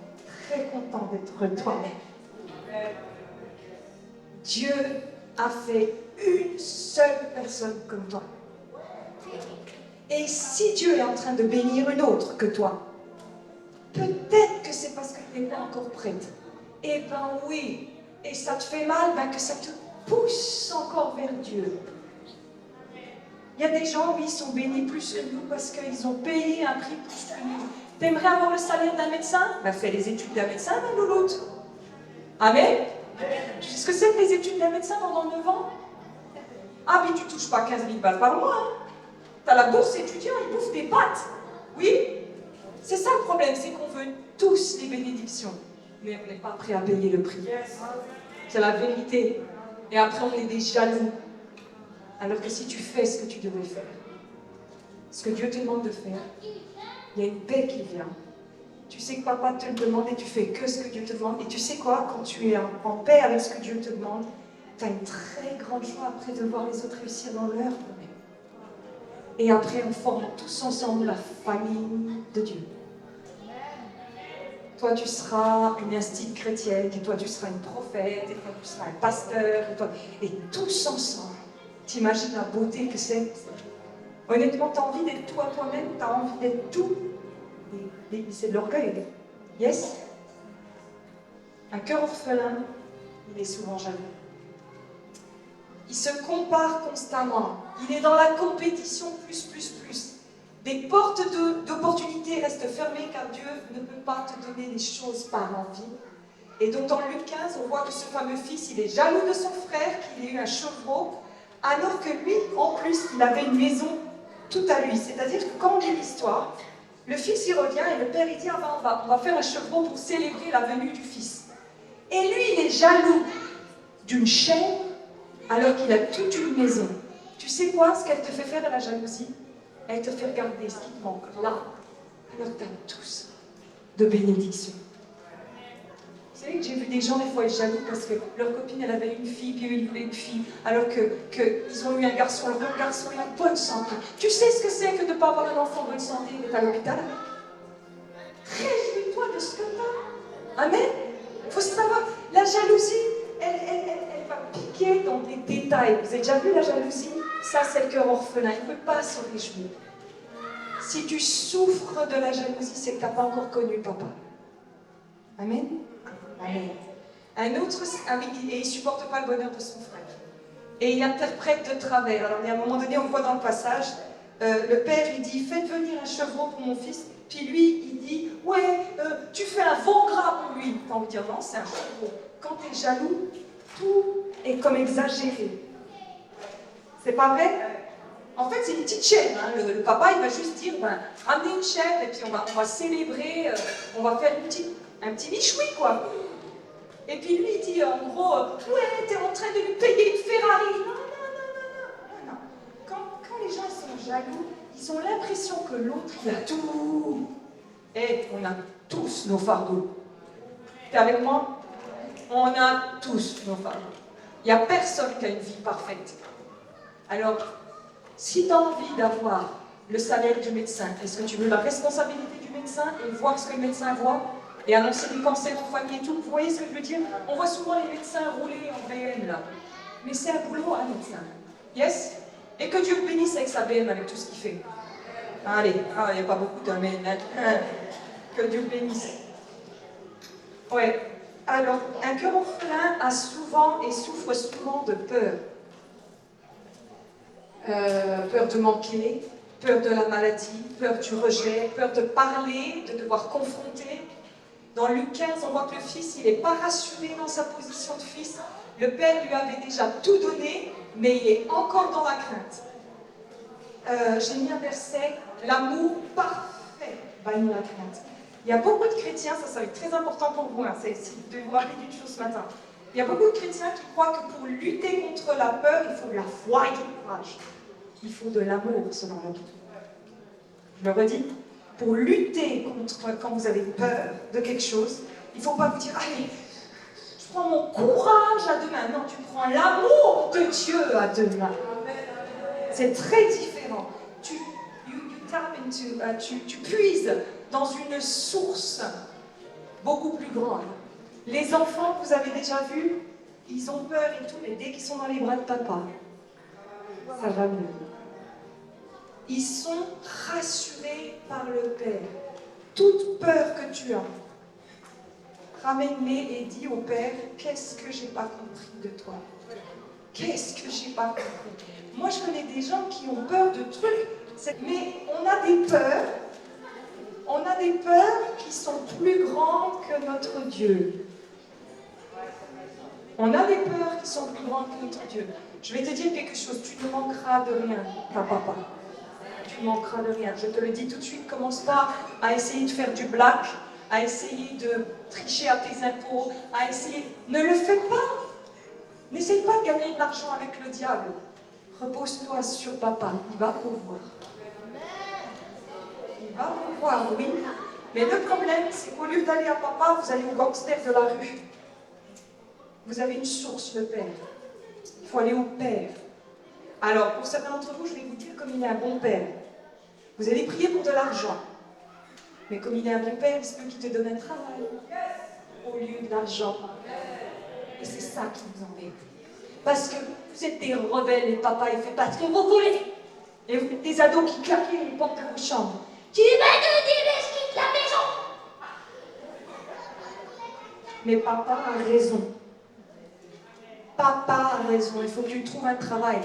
très content d'être toi-même. Dieu a fait une seule personne comme toi. Et si Dieu est en train de bénir une autre que toi, peut-être que c'est parce que tu n'es pas encore prête. Eh ben oui, et ça te fait mal, ben que ça te pousse encore vers Dieu. Il y a des gens, oui, ils sont bénis plus que nous parce qu'ils ont payé un prix plus que nous. T'aimerais avoir le salaire d'un médecin? Ben fais les études d'un médecin, ma louloute. Amen. Tu sais ce que c'est que les études d'un médecin pendant 9 ans? Ah, mais tu touches pas 15 000 balles par mois. Hein. T'as la bourse étudiant, ils bouffent des pâtes. Oui, c'est ça le problème, c'est qu'on veut tous les bénédictions, mais on n'est pas prêt à payer le prix. C'est la vérité. Et après, on est des jaloux. Alors que si tu fais ce que tu devais faire, ce que Dieu te demande de faire, il y a une paix qui vient. Tu sais que papa te le demande et tu fais que ce que Dieu te demande. Et tu sais quoi, quand tu es en paix avec ce que Dieu te demande, tu as une très grande joie après de voir les autres réussir dans leur domaine. Et après, on forme tous ensemble la famille de Dieu. Toi, tu seras une institut chrétienne, et toi, tu seras une prophète, et toi, tu seras un pasteur, et tous ensemble. T'imagines la beauté que c'est? Honnêtement, tu as envie d'être toi-même, tu as envie d'être tout. Et c'est de l'orgueil. Yes? Un cœur orphelin, il est souvent jaloux. Il se compare constamment. Il est dans la compétition plus. Des portes d'opportunité restent fermées car Dieu ne peut pas te donner les choses par envie. Et donc dans Luc 15, on voit que ce fameux fils, il est jaloux de son frère, qu'il ait eu un chevreau, alors que lui, en plus, il avait une maison tout à lui. C'est-à-dire que quand on lit l'histoire, le fils il revient et le père il dit ah ben, on va faire un chevreau pour célébrer la venue du fils. Et lui, il est jaloux d'une chèvre alors qu'il a toute une maison. Tu sais quoi, ce qu'elle te fait faire de la jalousie? Elle te fait regarder ce qui te manque là, alors que tu as tous de bénédiction. Vous savez que j'ai vu des gens des fois être jaloux parce que leur copine elle avait une fille, puis eux ils voulaient une fille, alors qu'ils ont eu un garçon, leur garçon il a bonne santé. Tu sais ce que c'est que de ne pas avoir un enfant en bonne santé et d'être à l'hôpital? Réjouis-toi de ce que tu as. Amen. Il faut savoir, la jalousie, elle va piquer dans des détails. Vous avez déjà vu la jalousie? Ça, c'est le cœur orphelin. Il ne peut pas se réjouir. Si tu souffres de la jalousie, c'est que tu n'as pas encore connu papa. Amen. Amen. Un autre, et il ne supporte pas le bonheur de son frère. Et il interprète de travers. Alors, à un moment donné, on voit dans le passage, le père, il dit, faites venir un chevreau pour mon fils. Puis lui, il dit, ouais, tu fais un veau gras pour lui. T'as envie de dire, non, c'est un chevreau. Quand tu es jaloux, tout est comme exagéré. C'est pas vrai? En fait, c'est une petite chaîne. Hein. Le papa, il va juste dire, ben, ramenez une chaîne, et puis on va célébrer, on va faire un petit michoui, quoi. Et puis lui, il dit, en gros, ouais, t'es en train de lui payer une Ferrari. Non. Quand les gens sont jaloux, ils ont l'impression que l'autre, il a tout. Et on a tous nos fardeaux. T'es avec moi? On a tous nos fardeaux. Il n'y a personne qui a une vie parfaite. Alors, si tu as envie d'avoir le salaire du médecin, est-ce que tu veux la responsabilité du médecin et voir ce que le médecin voit et annoncer des cancers en famille et tout? Vous voyez ce que je veux dire? On voit souvent les médecins rouler en BM là. Mais c'est un boulot à médecin. Yes? Et que Dieu le bénisse avec sa BM, avec tout ce qu'il fait. Allez, il n'y a pas beaucoup d'amen. Que Dieu le bénisse. Ouais. Alors, un cœur orphelin a souvent et souffre souvent de peur. Peur de manquer, peur de la maladie, peur du rejet, peur de parler, de devoir confronter. Dans Luc 15, on voit que le fils, il n'est pas rassuré dans sa position de fils. Le père lui avait déjà tout donné, mais il est encore dans la crainte. J'ai mis un verset, l'amour parfait bannit la crainte. Il y a beaucoup de chrétiens, ça va être très important pour vous, hein, vous devez vous rappeler d'une chose ce matin. Il y a beaucoup de chrétiens qui croient que pour lutter contre la peur, il faut de la foi et du courage. Il faut de l'amour selon la Bible. Je le redis, pour lutter contre quand vous avez peur de quelque chose, il ne faut pas vous dire, allez, je prends mon courage à deux mains. Non, tu prends l'amour de Dieu à deux mains. C'est très différent. Tu puises dans une source beaucoup plus grande. Les enfants, vous avez déjà vu, ils ont peur et tout, mais dès qu'ils sont dans les bras de papa, ça va mieux. Ils sont rassurés par le Père. Toute peur que tu as, ramène-les et dis au Père, qu'est-ce que j'ai pas compris de toi? Qu'est-ce que j'ai pas compris? Moi, je connais des gens qui ont peur de trucs, mais on a des peurs qui sont plus grandes que notre Dieu. On a des peurs qui sont plus grandes que notre Dieu. Je vais te dire quelque chose, tu ne manqueras de rien, ta papa. Tu ne manqueras de rien. Je te le dis tout de suite, commence pas à essayer de faire du black, à essayer de tricher à tes impôts, à essayer... Ne le fais pas. N'essaye pas de gagner de l'argent avec le diable. Repose-toi sur papa, il va pouvoir. Il va pouvoir, oui. Mais le problème, c'est qu'au lieu d'aller à papa, vous allez au gangster de la rue. Vous avez une source, le Père. Il faut aller au Père. Alors, pour certains d'entre vous, je vais vous dire comme il est un bon père. Vous allez prier pour de l'argent. Mais comme il est un bon père, il se peut qu'il te donne un travail au lieu de l'argent. Et c'est ça qui vous embête. Parce que vous êtes des rebelles et papa, il fait pas ce que vous voulez. Et vous êtes des ados qui claquent les portes de vos chambres. Tu vas te dire, je quitte la maison. Mais papa a raison. Papa a raison, il faut que tu trouves un travail.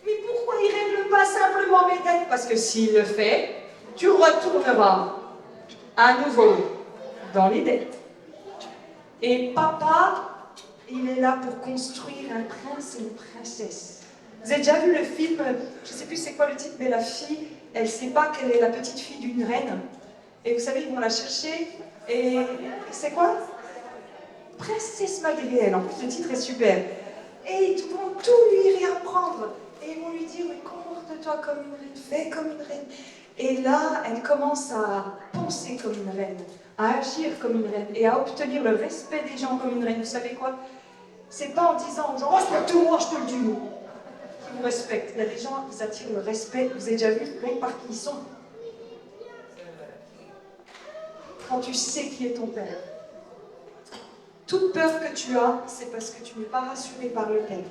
Mais pourquoi il ne règle pas simplement mes dettes? Parce que s'il le fait, tu retourneras à nouveau dans les dettes. Et papa, il est là pour construire un prince et une princesse. Vous avez déjà vu le film, je ne sais plus c'est quoi le titre, mais la fille, elle ne sait pas qu'elle est la petite fille d'une reine. Et vous savez, ils vont la chercher. Et c'est quoi? Princesse malgré elle. En plus, le titre est super. Et ils vont tout lui réapprendre. Et ils vont lui dire, mais comporte-toi comme une reine, fais comme une reine. Et là, elle commence à penser comme une reine, à agir comme une reine et à obtenir le respect des gens comme une reine. Vous savez quoi? C'est pas en disant aux gens, respecte-moi, je te le dis, qui vous respectent. Il y a des gens qui attirent le respect. Vous avez déjà vu par qui ils sont? Quand tu sais qui est ton père. Toute peur que tu as, c'est parce que tu n'es pas rassuré par le père.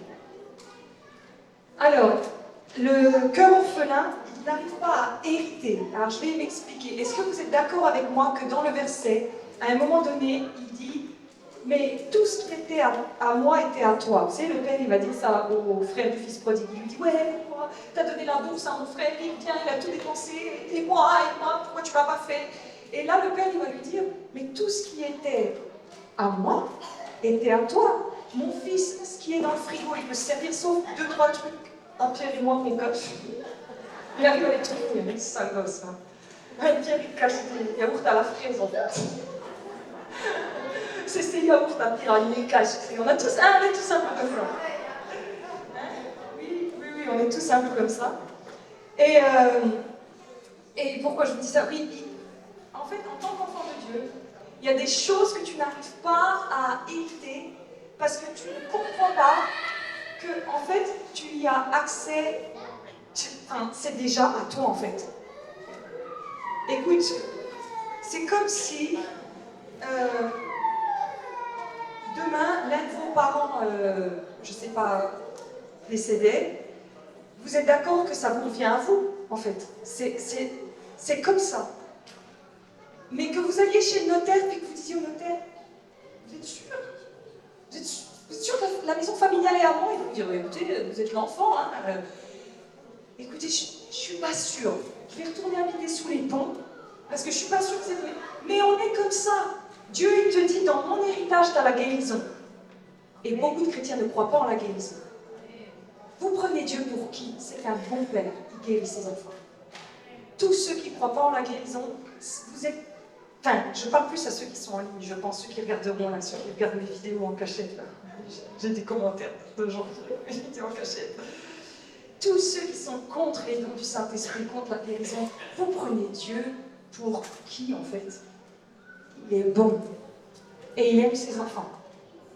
Alors, le cœur orphelin, il n'arrive pas à hériter. Alors, je vais m'expliquer. Est-ce que vous êtes d'accord avec moi que dans le verset, à un moment donné, il dit « Mais tout ce qui était à moi était à toi ». Vous savez, le père, il va dire ça au frère du fils prodigue. Il lui dit « Ouais, pourquoi t'as donné la bourse à mon frère, il vient, il a tout dépensé, et moi, pourquoi tu m'as pas fait ?» Et là, le père, il va lui dire « Mais tout ce qui était à moi était à toi. Mon fils, ce qui est dans le frigo, il peut se servir sauf 2-3 trucs. Un Pierre et moi qu'on cache. Il arrive à les trouver, il est sale gosse. Hein. Un Pierre, il cache des yaourts à la fraise, en fait. C'est ces yaourts à Pierre, il les cache. On est tous un peu comme ça. Hein? Oui, on est tous un peu comme ça. Et pourquoi je vous dis ça? Oui, en fait, en tant qu'enfant de Dieu, il y a des choses que tu n'arrives pas à éviter parce que tu ne comprends pas que, en fait, tu y as accès, c'est déjà à toi, en fait. Écoute, c'est comme si demain, l'un de vos parents, je ne sais pas, décédait, vous êtes d'accord que ça vous revient à vous, en fait. C'est comme ça. Mais que vous alliez chez le notaire, puis que vous disiez au notaire, vous êtes sûr? Vous êtes sûr que la maison familiale est à moi? Il va vous dire, écoutez, vous êtes l'enfant, hein. Écoutez, je ne suis pas sûre. Je vais retourner habiter sous les ponts, parce que je ne suis pas sûre que c'est vrai. Mais on est comme ça. Dieu, il te dit, dans mon héritage, tu as la guérison. Et beaucoup de chrétiens ne croient pas en la guérison. Vous prenez Dieu pour qui? C'est un bon père qui guérit ses enfants. Tous ceux qui ne croient pas en la guérison, vous êtes... Enfin, je parle plus à ceux qui sont en ligne, je pense, ceux qui regarderont là, ceux qui regardent mes vidéos en cachette. Là. J'ai des commentaires de gens qui étaient en cachette. Tous ceux qui sont contre les dons du Saint-Esprit, contre la guérison, vous prenez Dieu pour qui, en fait? Il est bon. Et il aime ses enfants.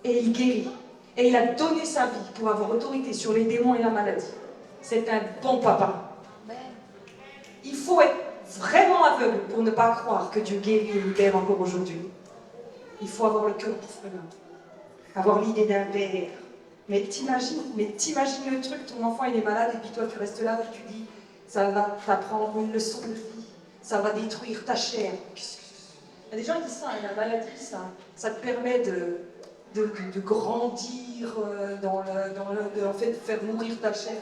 Et il guérit. Et il a donné sa vie pour avoir autorité sur les démons et la maladie. C'est un bon papa. Il faut être vraiment aveugle pour ne pas croire que Dieu guérit et libère encore aujourd'hui. Il faut avoir le cœur orphelin, avoir l'idée d'un père. Mais t'imagines le truc, ton enfant il est malade et puis toi tu restes là et tu dis ça va t'apprendre une leçon de vie, ça va détruire ta chair. Il y a des gens qui disent ça, la maladie, ça te permet de grandir en fait, de faire mourir ta chair.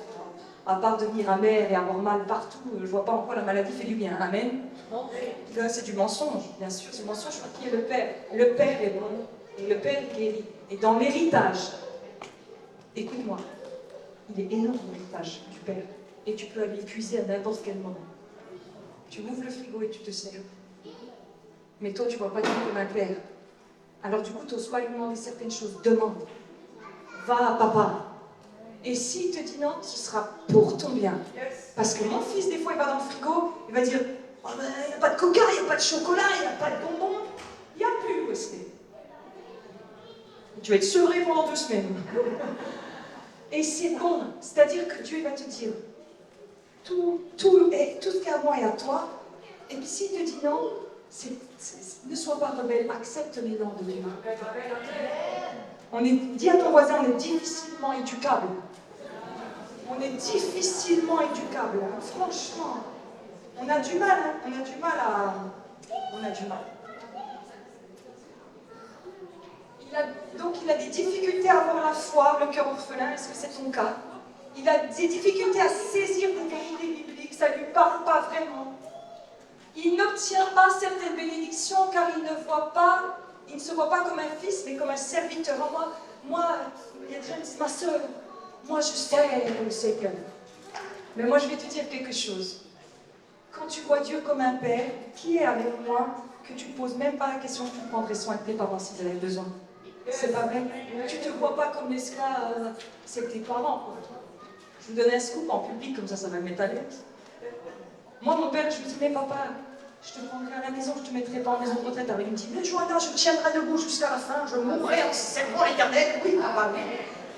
À part devenir amer et avoir mal partout, je ne vois pas en quoi la maladie fait du bien. Amen. Là, c'est du mensonge, bien sûr, c'est du mensonge. Qui est le Père? Le Père est bon et le Père guérit. Et dans l'héritage, écoute-moi, il est énorme l'héritage du Père. Et tu peux aller puiser à n'importe quel moment. Tu ouvres le frigo et tu te sers. Mais toi, tu ne vois pas Dieu comme un Père. Alors du coup, tu n'oses pas lui demander certaines choses. Demande. Va à papa. Et s'il te dit non, ce sera pour ton bien. Parce que mon fils, des fois, il va dans le frigo, il va dire oh, ben, il n'y a pas de coca, il n'y a pas de chocolat, il n'y a pas de bonbons. Il n'y a plus, Wesley. Tu vas être sevré pendant 2 semaines. Et c'est bon, c'est-à-dire que Dieu va te dire, tout ce qui est à moi et à toi, et puis s'il te dit non, ne sois pas rebelle, accepte les noms de Dieu. Dis à ton voisin, on est difficilement éducable. On est difficilement éducable, hein. Franchement. On a du mal, hein. On a du mal. Donc il a des difficultés à avoir la foi, le cœur orphelin, est-ce que c'est ton cas? Il a des difficultés à saisir des vérités bibliques, ça ne lui parle pas vraiment. Il n'obtient pas certaines bénédictions car il ne se voit pas comme un fils, mais comme un serviteur. Moi, il y a des gens qui disent, ma soeur, moi je sais le Seigneur. Mais moi je vais te dire quelque chose. Quand tu vois Dieu comme un père, qui est avec moi, que tu ne poses même pas la question, tu prendrais soin de tes parents s'ils avaient besoin. C'est pas vrai. Tu ne te vois pas comme l'esclave, c'est tes parents. Quoi. Je vous donne un scoop en public, comme ça va mettre à l'aise. Moi, mon père, je lui dis, mais papa, je te prendrai à la maison, je ne te mettrai pas en maison de retraite. Alors il me dit, mais Johanna, je tiendrai debout jusqu'à la fin, je mourrai en servant l'éternel. Oui, papa, oui.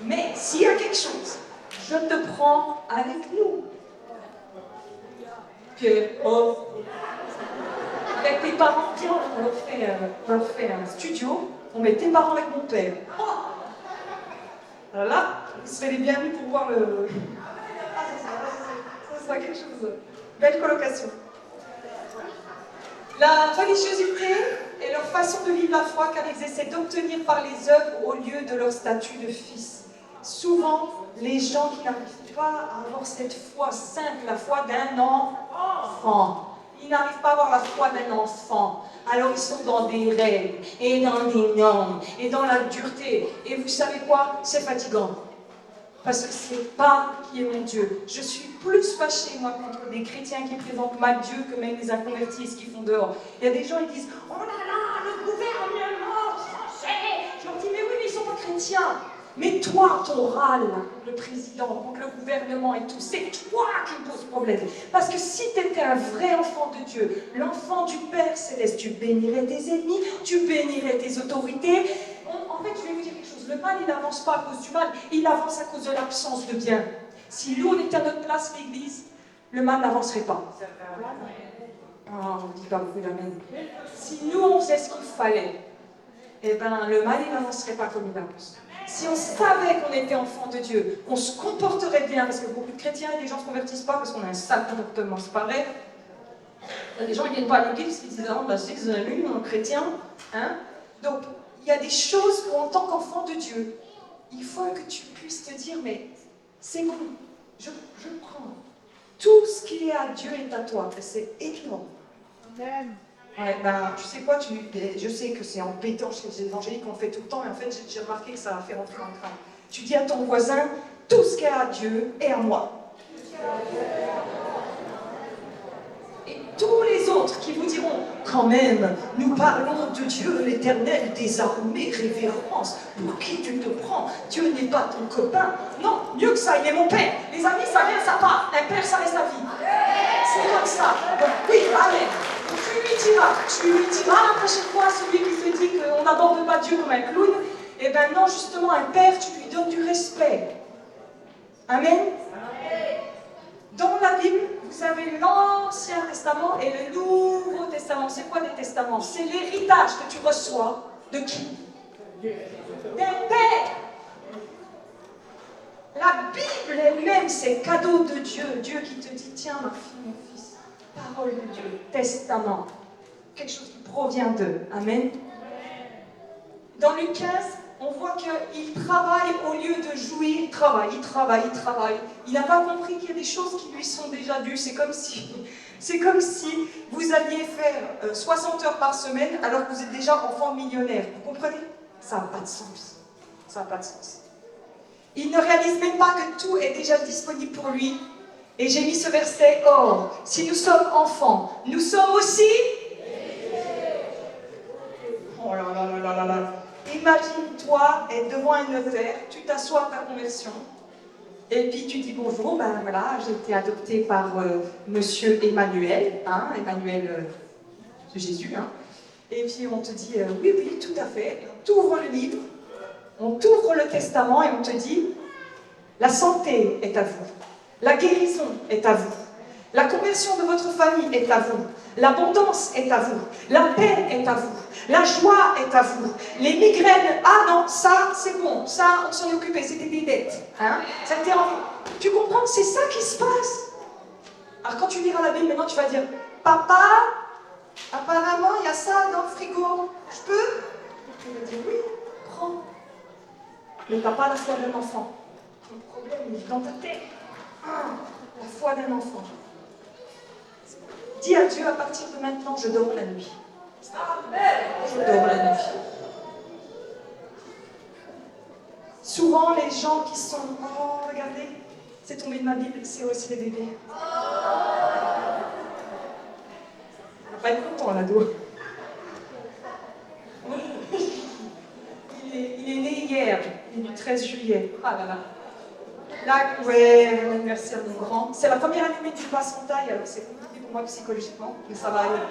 Mais s'il y a quelque chose, je te prends avec nous. Avec tes parents, tiens, on leur fait un studio, on met tes parents avec mon père. Alors là, vous serez les bienvenus pour voir le... ça sera quelque chose. Belle colocation. La religiosité est leur façon de vivre la foi car ils essaient d'obtenir par les œuvres au lieu de leur statut de fils. Souvent, les gens qui n'arrivent pas à avoir cette foi simple, la foi d'un enfant, ils n'arrivent pas à avoir la foi d'un enfant. Alors ils sont dans des règles, et dans des normes, et dans la dureté. Et vous savez quoi? C'est fatigant. Parce que c'est pas qui est mon Dieu. Je suis plus fâchée, moi, contre des chrétiens qui présentent mal Dieu que même les inconvertis, ce qu'ils font dehors. Il y a des gens, ils disent, oh là là, le gouvernement français. Je leur dis, mais oui, mais ils sont pas chrétiens. Mais toi, ton râle, le président, contre le gouvernement et tout, c'est toi qui me pose problème. Parce que si tu étais un vrai enfant de Dieu, l'enfant du Père Céleste, tu bénirais tes ennemis, tu bénirais tes autorités. En fait, je vais vous dire quelque chose, le mal, il n'avance pas à cause du mal, il avance à cause de l'absence de bien. Si nous, on était à notre place, l'Église, le mal n'avancerait pas. Oh, on ne dit pas beaucoup d'amen. Si nous, on faisait ce qu'il fallait, eh ben, le mal, il n'avancerait pas comme il avance. Si on savait qu'on était enfant de Dieu, on se comporterait bien, parce que beaucoup de chrétiens et des gens ne se convertissent pas parce qu'on a un sale comportement, c'est pareil. Les gens ne viennent pas à l'église, ils disent, ah, bah, c'est que vous avez lu, un chrétien. Hein? Donc, il y a des choses où, en tant qu'enfant de Dieu, il faut que tu puisses te dire, mais c'est bon, je prends. Tout ce qui est à Dieu est à toi. C'est énorme. Amen. Ouais, ben, tu sais quoi, je sais que c'est embêtant chez les évangéliques, on le fait tout le temps, mais en fait, j'ai remarqué que ça a fait rentrer dans le crâne. Tu dis à ton voisin, tout ce qui est à Dieu est à moi. Et tous les autres qui vous diront, quand même, nous parlons de Dieu, l'Éternel, des armées, révérence, pour qui tu te prends? Dieu n'est pas ton copain. Non, mieux que ça, il est mon père. Les amis, ça vient, ça part. Un père, ça reste la vie. C'est comme ça. Donc, oui, allez. Tu lui diras la prochaine fois, celui qui te dit qu'on n'aborde pas Dieu comme un clown, eh bien non, justement, un père, tu lui donnes du respect. Amen. Dans la Bible, vous avez l'Ancien Testament et le Nouveau Testament. C'est quoi des testaments? C'est l'héritage que tu reçois de qui? D'un père. La Bible elle-même, c'est cadeau de Dieu. Dieu qui te dit, tiens ma fille, mon fils, parole de Dieu, testament. Quelque chose qui provient d'eux. Amen. Dans Luc 15, on voit qu'il travaille au lieu de jouir. Il travaille. Il n'a pas compris qu'il y a des choses qui lui sont déjà dues. C'est comme si vous alliez faire 60 heures par semaine alors que vous êtes déjà enfant millionnaire. Vous comprenez? Ça n'a pas de sens. Ça n'a pas de sens. Il ne réalise même pas que tout est déjà disponible pour lui. Et j'ai mis ce verset, or, si nous sommes enfants, nous sommes aussi... Oh là là là là là. Imagine-toi être devant un notaire, tu t'assois à ta conversion, et puis tu dis bonjour, ben voilà, j'ai été adopté par monsieur Emmanuel, hein, Emmanuel de Jésus, hein. Et puis on te dit oui, oui, tout à fait. On t'ouvre le livre, on t'ouvre le testament et on te dit La santé est à vous. La guérison est à vous. La conversion de votre famille est à vous. L'abondance est à vous. La paix est à vous. La joie est à vous. Les migraines, ah non, ça c'est bon, ça on s'en est occupé, c'était des dettes. Hein? Ça t'est envie. Tu comprends? C'est ça qui se passe. Alors quand tu liras la Bible, maintenant tu vas dire, papa, apparemment il y a ça dans le frigo, je peux? Il va dire oui, prends. Mais t'as pas la foi d'un enfant. Ton problème il est dans ta tête. Ah, la foi d'un enfant. Dis à Dieu, à partir de maintenant, je dors la nuit. Je dors la nuit. Souvent, les gens qui sont... Oh, regardez, c'est tombé de ma Bible, c'est aussi les bébés. On va pas être content, l'ado. Il est né hier, il est du 13 juillet. Ah là là. Là, ouais, l'anniversaire de mon grand. C'est la première année du passe en taille, alors c'est compliqué pour moi psychologiquement, mais ça va aller.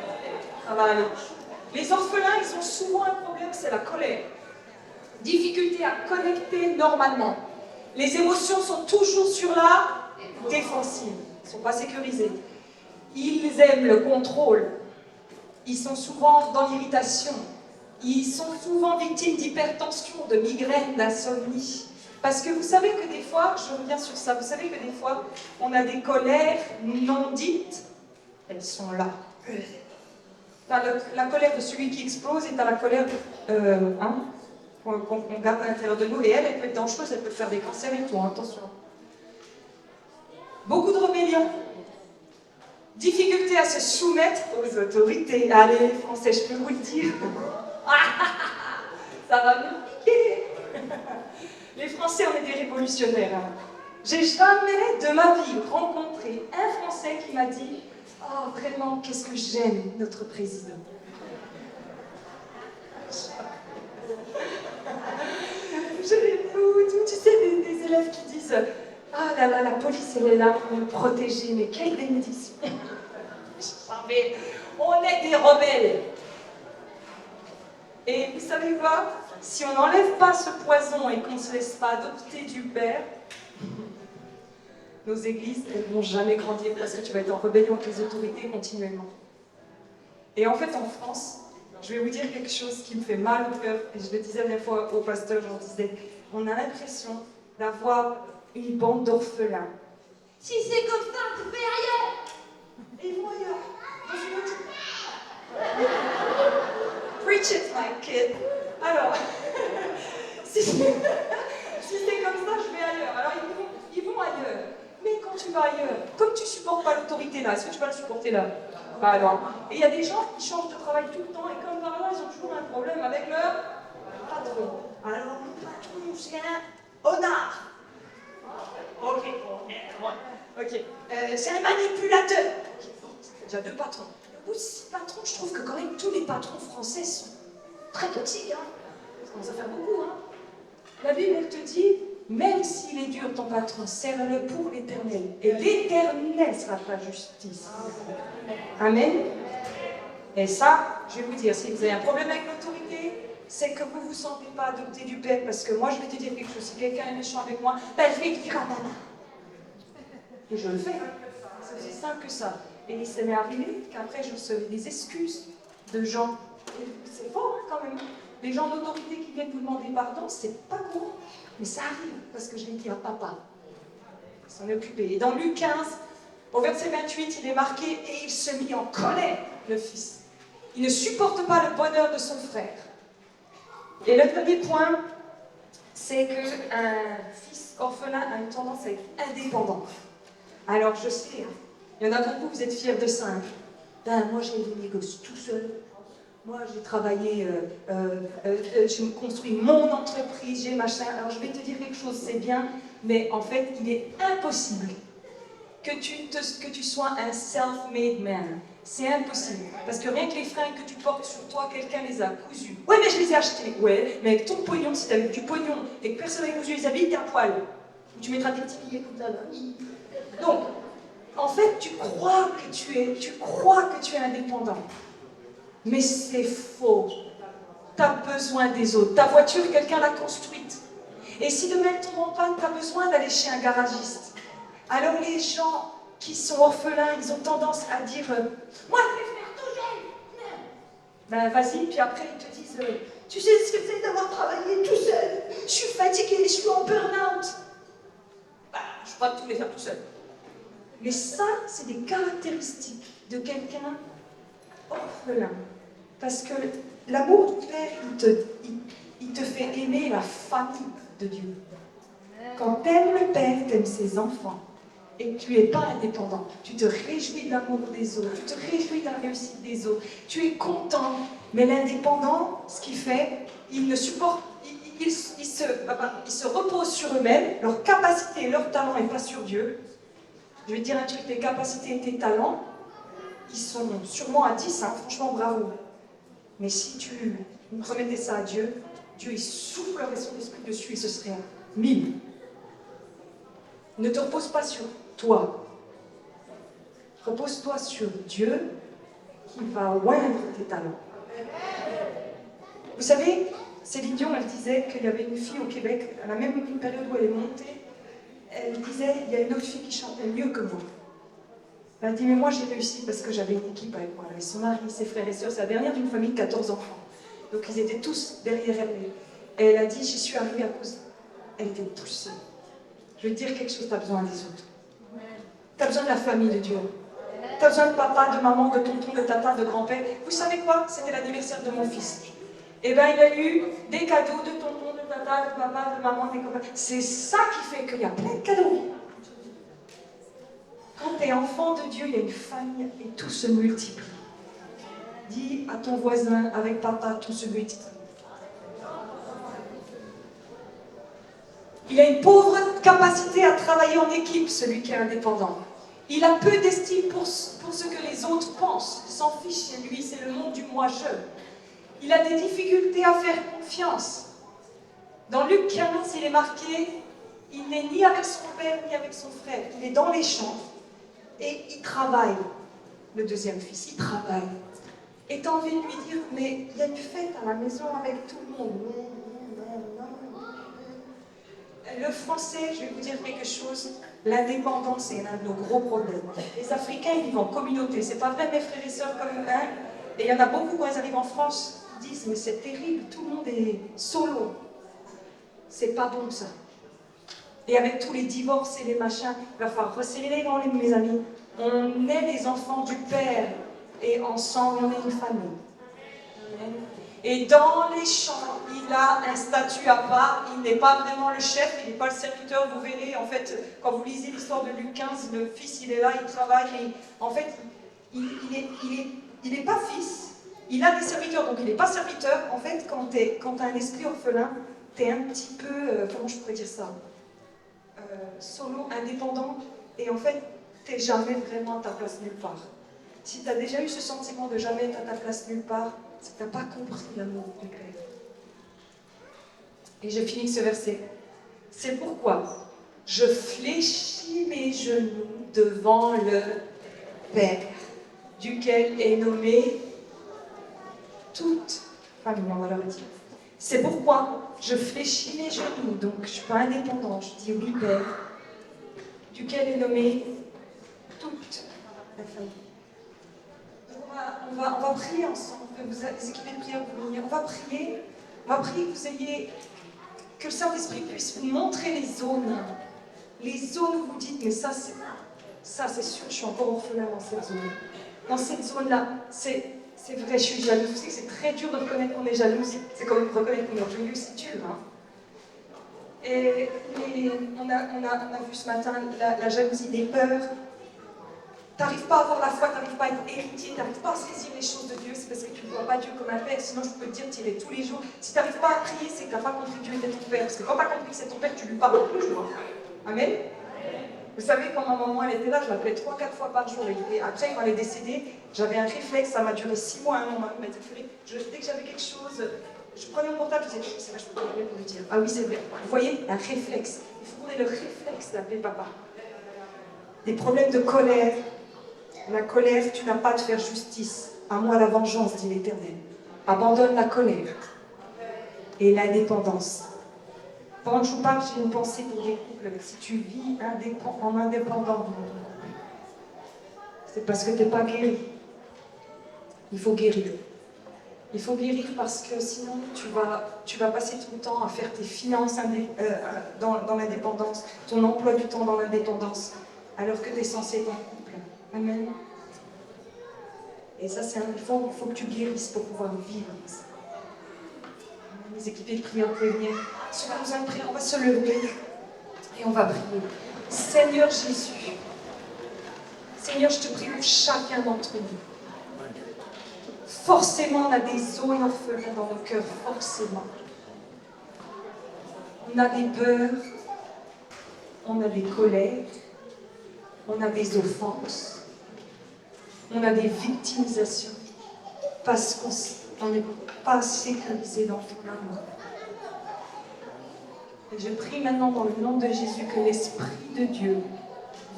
Ça va aller. Les orphelins, ils ont souvent un problème, c'est la colère. Difficulté à connecter normalement. Les émotions sont toujours sur la défensive. Ils ne sont pas sécurisés. Ils aiment le contrôle. Ils sont souvent dans l'irritation. Ils sont souvent victimes d'hypertension, de migraines, d'insomnie. Parce que vous savez que des fois, je reviens sur ça, vous savez que des fois, on a des colères non dites, elles sont là. T'as la colère de celui qui explose et t'as la colère qu'on garde à l'intérieur de nous. Et elle peut être dangereuse, elle peut faire des cancers et tout, hein, attention. Beaucoup de rébellion. Difficulté à se soumettre aux autorités. Allez, les Français, je peux vous le dire. Ça va me piquer. Les Français, on est des révolutionnaires. Hein. J'ai jamais de ma vie rencontré un Français qui m'a dit « Oh, vraiment, qu'est-ce que j'aime notre président !» Tu sais, des élèves qui disent « Ah là là, la police, elle est là pour me protéger, mais quelle bénédiction !» Mais on est des rebelles. Et vous savez quoi? Si on n'enlève pas ce poison et qu'on ne se laisse pas adopter du Père, nos églises, elles ne vont jamais grandir parce que tu vas être en rébellion avec les autorités continuellement. Et en fait, en France, je vais vous dire quelque chose qui me fait mal au cœur, et je le disais la dernière fois au pasteur, j'en disais, on a l'impression d'avoir une bande d'orphelins. Si c'est comme ça, tu fais ailleurs! Et ils vont ailleurs, dans une autre... Preach it, my kid. Alors, si c'est comme ça, je vais ailleurs. Alors, ils vont ailleurs. Mais quand tu vas ailleurs, comme tu ne supportes pas l'autorité là, est-ce que tu vas le supporter là? Bah alors. Et il y a des gens qui changent de travail tout le temps et comme par là, ils ont toujours un problème avec leur patron. Alors, mon patron, c'est un honnard. Ok. C'est un manipulateur. Il y a deux patrons. Au bout de 6 patrons, je trouve que quand même tous les patrons français sont très toxiques. Hein. Ça commence à faire beaucoup. Hein. La Bible, elle te dit, même s'il est dur ton patron, serre-le pour l'éternel. Et l'éternel sera ta justice. Amen. Et ça, je vais vous dire, si vous avez un problème avec l'autorité, c'est que vous ne vous sentez pas adopté du Père. Parce que moi, je vais te dire quelque chose. Si quelqu'un est méchant avec moi, ben, je vais le dire à maman. Et je le fais. C'est aussi simple que ça. Et ça m'est arrivé qu'après, je recevais des excuses de gens. C'est fort, hein, quand même. Les gens d'autorité qui viennent vous demander pardon, c'est pas courant. Mais ça arrive, parce que je l'ai dit à papa. Il s'en est occupé. Et dans Luc 15, au verset 28, il est marqué « Et il se mit en colère, le fils. Il ne supporte pas le bonheur de son frère. » Et le premier point, c'est qu'un fils orphelin a une tendance à être indépendant. Alors, je sais, il y en a beaucoup, vous êtes fiers de ça. Hein. Ben, moi, j'ai des négoces tout seul. Moi, j'ai travaillé, je me construis mon entreprise, j'ai machin. Alors, je vais te dire quelque chose, c'est bien, mais en fait, il est impossible que tu sois un self-made man. C'est impossible. Parce que rien que les fringues que tu portes sur toi, quelqu'un les a cousues. Ouais, mais je les ai achetées. Ouais, mais avec ton pognon, si tu as du pognon et que personne n'a cousu les habits, t'es à poil. Ou tu mettras tes petits billets comme ça, là. Donc, en fait, tu crois que tu es indépendant. Mais c'est faux. Tu as besoin des autres. Ta voiture, quelqu'un l'a construite. Et si demain elle tombe en panne, tu as besoin d'aller chez un garagiste. Alors les gens qui sont orphelins, ils ont tendance à dire moi je vais faire tout seul. Ben vas-y, puis après ils te disent tu sais ce que c'est d'avoir travaillé tout seul. Je suis fatiguée, je suis en burn-out. Ben, je crois que tous les faire tout seul. Mais ça, c'est des caractéristiques de quelqu'un orphelin. Parce que l'amour du Père, il te fait aimer la famille de Dieu. Quand t'aimes le Père, t'aimes ses enfants. Et que tu n'es pas indépendant. Tu te réjouis de l'amour des autres. Tu te réjouis de la réussite des autres. Tu es content. Mais l'indépendant, ce qu'il fait, il ne supporte... Ils se reposent sur eux-mêmes, leur capacité et leur talent, et pas sur Dieu. Je vais te dire un truc, tes capacités et tes talents, ils sont sûrement à 10, hein, franchement bravo. Mais si tu remettais ça à Dieu, Dieu il soufflerait son esprit dessus et ce serait 1000. Ne te repose pas sur toi. Repose-toi sur Dieu qui va oindre tes talents. Vous savez, Céline Dion, elle disait qu'il y avait une fille au Québec, à la même période où elle est montée, elle disait, il y a une autre fille qui chantait mieux que moi. Elle a dit, mais moi j'ai réussi parce que j'avais une équipe avec moi. Elle avait son mari, ses frères et sœurs, c'est la dernière d'une famille de 14 enfants. Donc ils étaient tous derrière elle. Et elle a dit, j'y suis arrivée à cause. Elle était poussée. Je vais te dire quelque chose, tu as besoin des autres. Tu as besoin de la famille de Dieu. Tu as besoin de papa, de maman, de tonton, de tata, de grand-père. Vous savez quoi? C'était l'anniversaire de mon fils. Et bien il a eu des cadeaux de tonton, de tata, de papa, de maman, des copains. C'est ça qui fait qu'il y a plein de cadeaux. Quand tu es enfant de Dieu, il y a une famille et tout se multiplie. Dis à ton voisin, avec papa, tout se multiplie. Il a une pauvre capacité à travailler en équipe, celui qui est indépendant. Il a peu d'estime pour ce que les autres pensent. Il s'en fiche chez lui, c'est le monde du moi-je. Il a des difficultés à faire confiance. Dans Luc 15, il est marqué, il n'est ni avec son père ni avec son frère. Il est dans les champs et il travaille. Le deuxième fils, il travaille. Et tu as envie de lui dire, mais il y a une fête à la maison avec tout le monde. Le français, je vais vous dire quelque chose, l'indépendance est l'un de nos gros problèmes. Les Africains, ils vivent en communauté. C'est pas vrai, mes frères et sœurs, comme un. Et il y en a beaucoup quand ils arrivent en France, ils disent, mais c'est terrible, tout le monde est solo. C'est pas bon ça. Et avec tous les divorces et les machins, il va falloir resserrer les gants, mes amis. On est les enfants du Père et ensemble on est une famille. Amen. Et dans les champs, il a un statut à part, il n'est pas vraiment le chef, il n'est pas le serviteur, vous verrez, en fait, quand vous lisez l'histoire de Luc 15, le fils, il est là, il travaille, mais en fait, il n'est pas fils, il a des serviteurs, donc il n'est pas serviteur. En fait, quand tu as un esprit orphelin, tu es un petit peu, comment je pourrais dire ça, solo, indépendant, et en fait, tu n'es jamais vraiment à ta place nulle part. Si tu as déjà eu ce sentiment de jamais être à ta place nulle part, c'est que tu n'as pas compris l'amour du Père. Et je finis ce verset. C'est pourquoi je fléchis mes genoux devant le Père, duquel est nommé toute famille, on va leur dire. C'est pourquoi je fléchis mes genoux, donc je ne suis pas indépendant, je dis oui Père, duquel est nommé toute la famille. On va prier ensemble, vous équipez de prière pour venir. On va prier que vous ayez, que le Saint-Esprit puisse vous montrer les zones où vous dites, mais ça c'est sûr, je suis encore orphelin dans cette zone. Dans cette zone-là, c'est vrai, je suis jalouse. Vous savez que c'est très dur de reconnaître qu'on est jalouse. C'est comme reconnaître qu'on est orgueilleux, c'est dur. Hein. Et on a vu ce matin la jalousie, des peurs. Tu n'arrives pas à avoir la foi, tu n'arrives pas à être héritier, tu n'arrives pas à saisir les choses de Dieu, c'est parce que tu ne vois pas Dieu comme un père. Sinon, je peux te dire, tu irais tous les jours. Si tu n'arrives pas à prier, c'est que tu n'as pas compris que Dieu était ton père. Parce que quand tu as compris que c'est ton père, tu lui parles tous les jours. Amen. Vous savez, quand ma maman elle était là, je l'appelais 3-4 fois par jour. Et après, quand elle est décédée, j'avais un réflexe, ça m'a duré 6 mois. Mon mari m'a dit, dès que j'avais quelque chose, je prenais mon portable, je disais, c'est vrai, je peux pas pour lui dire. Ah oui, c'est vrai. Vous voyez, un réflexe. Il faut qu'on ait le réflexe d'appeler papa. Des problèmes de colère. La colère, tu n'as pas de faire justice. À moi la vengeance, dit l'Éternel. Abandonne la colère et l'indépendance. Pendant que je vous parle, j'ai une pensée pour les couples. Si tu vis en indépendant, c'est parce que tu n'es pas guéri. Il faut guérir. Il faut guérir parce que sinon, tu vas passer ton temps à faire tes finances dans l'indépendance, ton emploi du temps dans l'indépendance, alors que tu es censé être en couple. Amen. Et ça, il faut que tu guérisses pour pouvoir vivre ça. Les équipiers de prière peuvent venir. Si vous allez prier, on va se lever et on va prier. Seigneur Jésus, Seigneur, je te prie pour chacun d'entre nous. Forcément, on a des zones orphelins dans nos cœurs, forcément. On a des peurs, on a des colères, on a des offenses, on a des victimisations, parce qu'on n'est pas sécurisé dans ton amour. Et je prie maintenant dans le nom de Jésus que l'Esprit de Dieu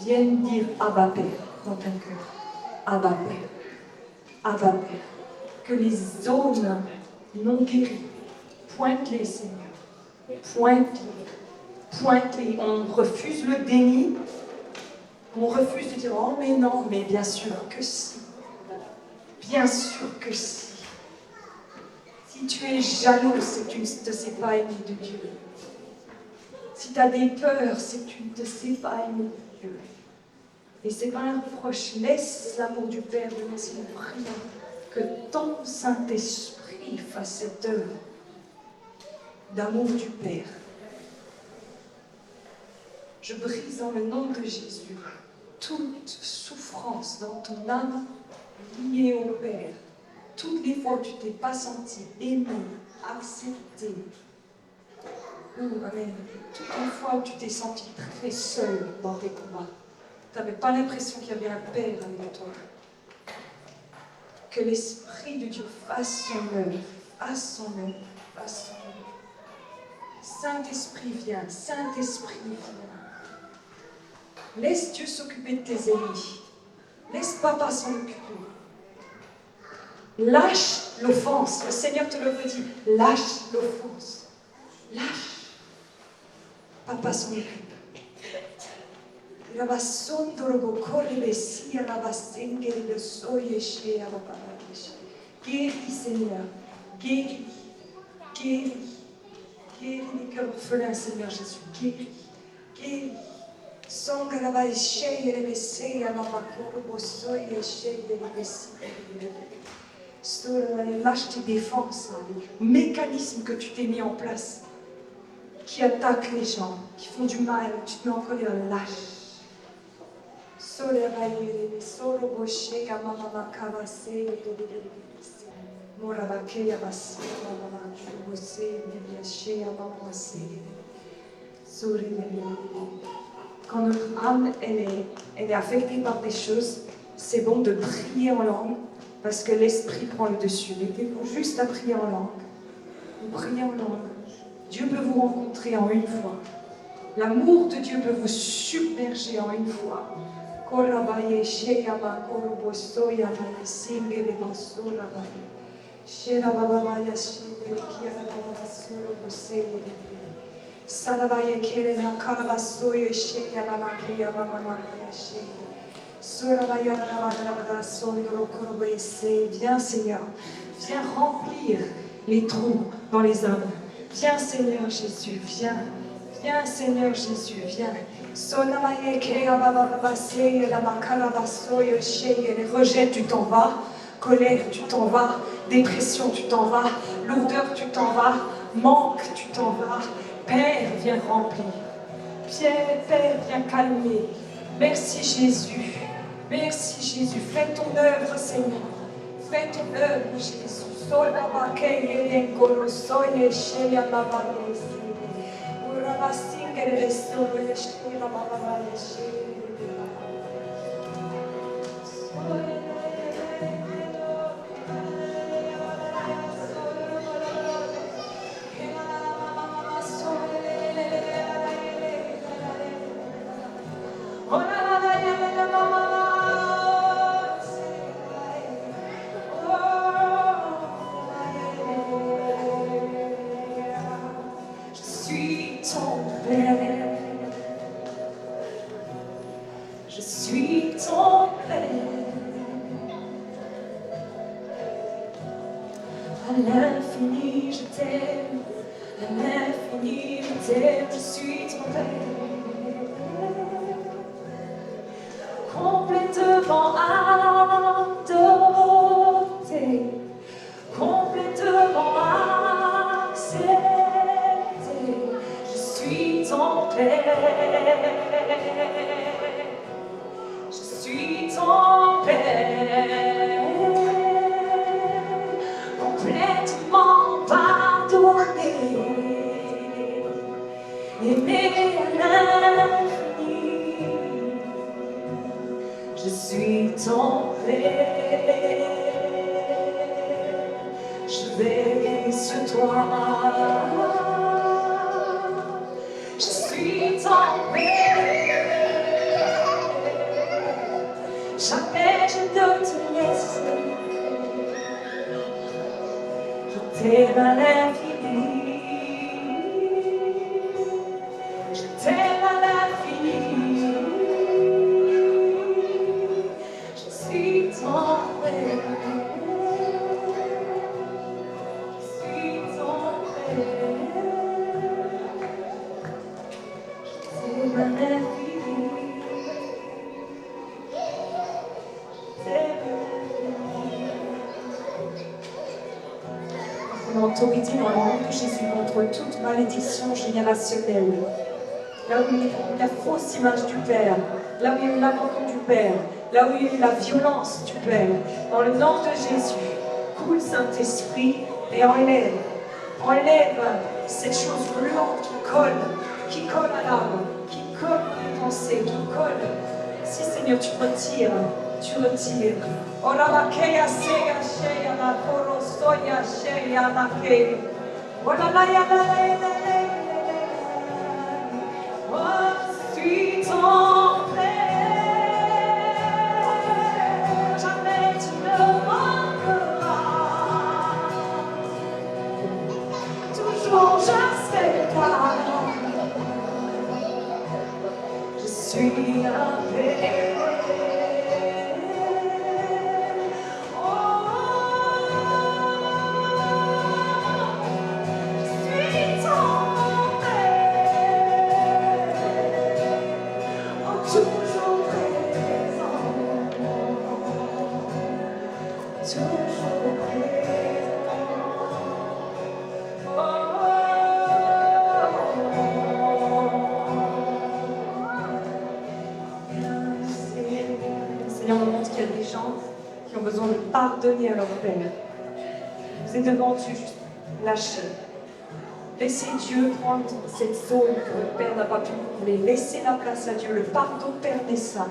vienne dire Abba Père dans ton cœur. Abba Père. Abba Père. Que les zones non guéries, pointe-les, Seigneur. Pointe-les. Pointe-les. On refuse le déni. On refuse de dire oh mais non, mais bien sûr que si. Bien sûr que si. Si tu es jaloux, c'est que tu ne te sais pas aimer de Dieu. Si tu as des peurs, c'est que tu ne te sais pas aimer de Dieu. Et ce n'est pas un reproche. Laisse l'amour du Père de nous, si nous prions que ton Saint-Esprit fasse cette œuvre d'amour du Père. Je brise dans le nom de Jésus toute souffrance dans ton âme liée au Père. Toutes les fois où tu ne t'es pas senti aimé, accepté. Amen. Toutes les fois où tu t'es senti très seul dans tes combats. Tu n'avais pas l'impression qu'il y avait un Père avec toi. Que l'Esprit de Dieu fasse son œuvre, fasse son œuvre, fasse son œuvre. Saint-Esprit viens, Saint-Esprit viens. Laisse Dieu s'occuper de tes ennemis. Laisse Papa s'en occuper. Lâche l'offense. Le Seigneur te le redit. Lâche l'offense. Lâche. Papa s'en occupe. Guéris, Seigneur. Guéris. Guéris. Guéris les cœurs orphelins, Seigneur Jésus. Guéris. Guéris. Lâche tes défenses, les mécanismes que tu t'es mis en place, qui attaquent les gens, qui font du mal, tu te mets en colère, lâche. Quand notre âme elle est affectée par des choses, c'est bon de prier en langue, parce que l'esprit prend le dessus. Mettez-vous juste à prier en langue. Vous priez en langue. Dieu peut vous rencontrer en une fois. L'amour de Dieu peut vous submerger en une fois. Viens Seigneur, viens remplir les trous dans les hommes. Viens Seigneur Jésus, viens. Viens Seigneur Jésus, viens. Les rejets, tu t'en vas. Colère, tu t'en vas. Dépression, tu t'en vas. Lourdeur, tu t'en vas. Manque, tu t'en vas. Père, viens remplir. Père, viens calmer. Merci Jésus. Merci Jésus. Fais ton œuvre, Seigneur. Fais ton œuvre, Jésus. Je suis ton Père. Je suis ton Père. À l'infini, je t'aime. À l'infini, je t'aime. Je suis ton Père. Complètement adopté. Complètement accepté. Je suis ton Père. Je suis ton Père. Complètement pardonné. Aimé à l'infini. Je suis ton Père. Je veille sur toi. Je suis ton Père. Jamais je ne te laisse. Je t'aime à l'infini. Je t'aime à l'infini. Je suis ton Père. L'autorité dans le nom de Jésus contre toute malédiction générationnelle. Là où il y a eu la fausse image du Père, là où il y a eu l'abandon du Père, là où il y a eu la violence du Père. Dans le nom de Jésus, coule Saint-Esprit et enlève cette chose lourde qui colle à l'âme, qui colle à les pensées, qui colle. Si Seigneur, tu retires. Ora keya seya sheya na koro soya sheya na ke. Ora la ya la la ya la la. Oh, suis ton Père. Jamais tu ne manqueras. Toujours je serai toi. Je suis un Père. Seigneur, on montre qu'il y a des gens qui ont besoin de pardonner à leur Père. Vous êtes devant Dieu, juste lâchez. Laissez Dieu prendre cette zone que le Père n'a pas pu couvrir. Laissez la place à Dieu. Le pardon perdez ça.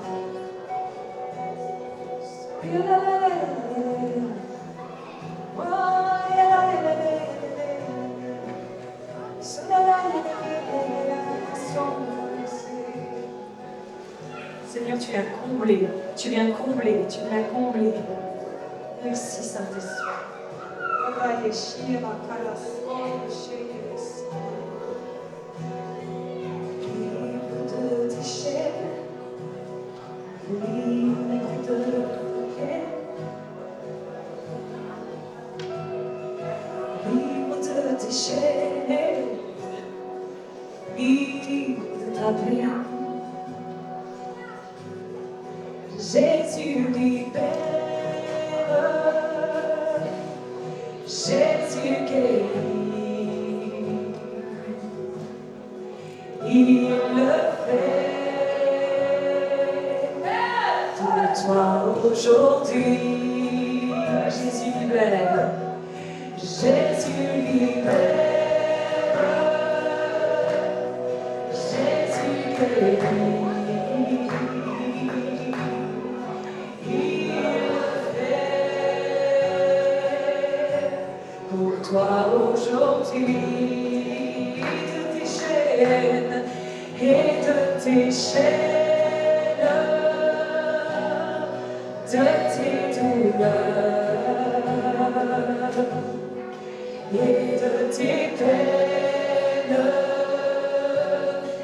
Seigneur, tu viens combler, tu viens combler, tu viens combler. Merci Saint-Esprit. Libre de tes chaînes, libre de requêtes, libre de tes chaînes, libre de ta prière. Jésus libère, Jésus guérit, il le fait pour toi aujourd'hui. Jésus libère, Jésus libère, Jésus guérit. Toi aujourd'hui de tes chaînes et de tes chaînes, de tes douleurs et de tes peines,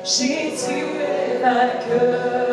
Jésus est vainqueur.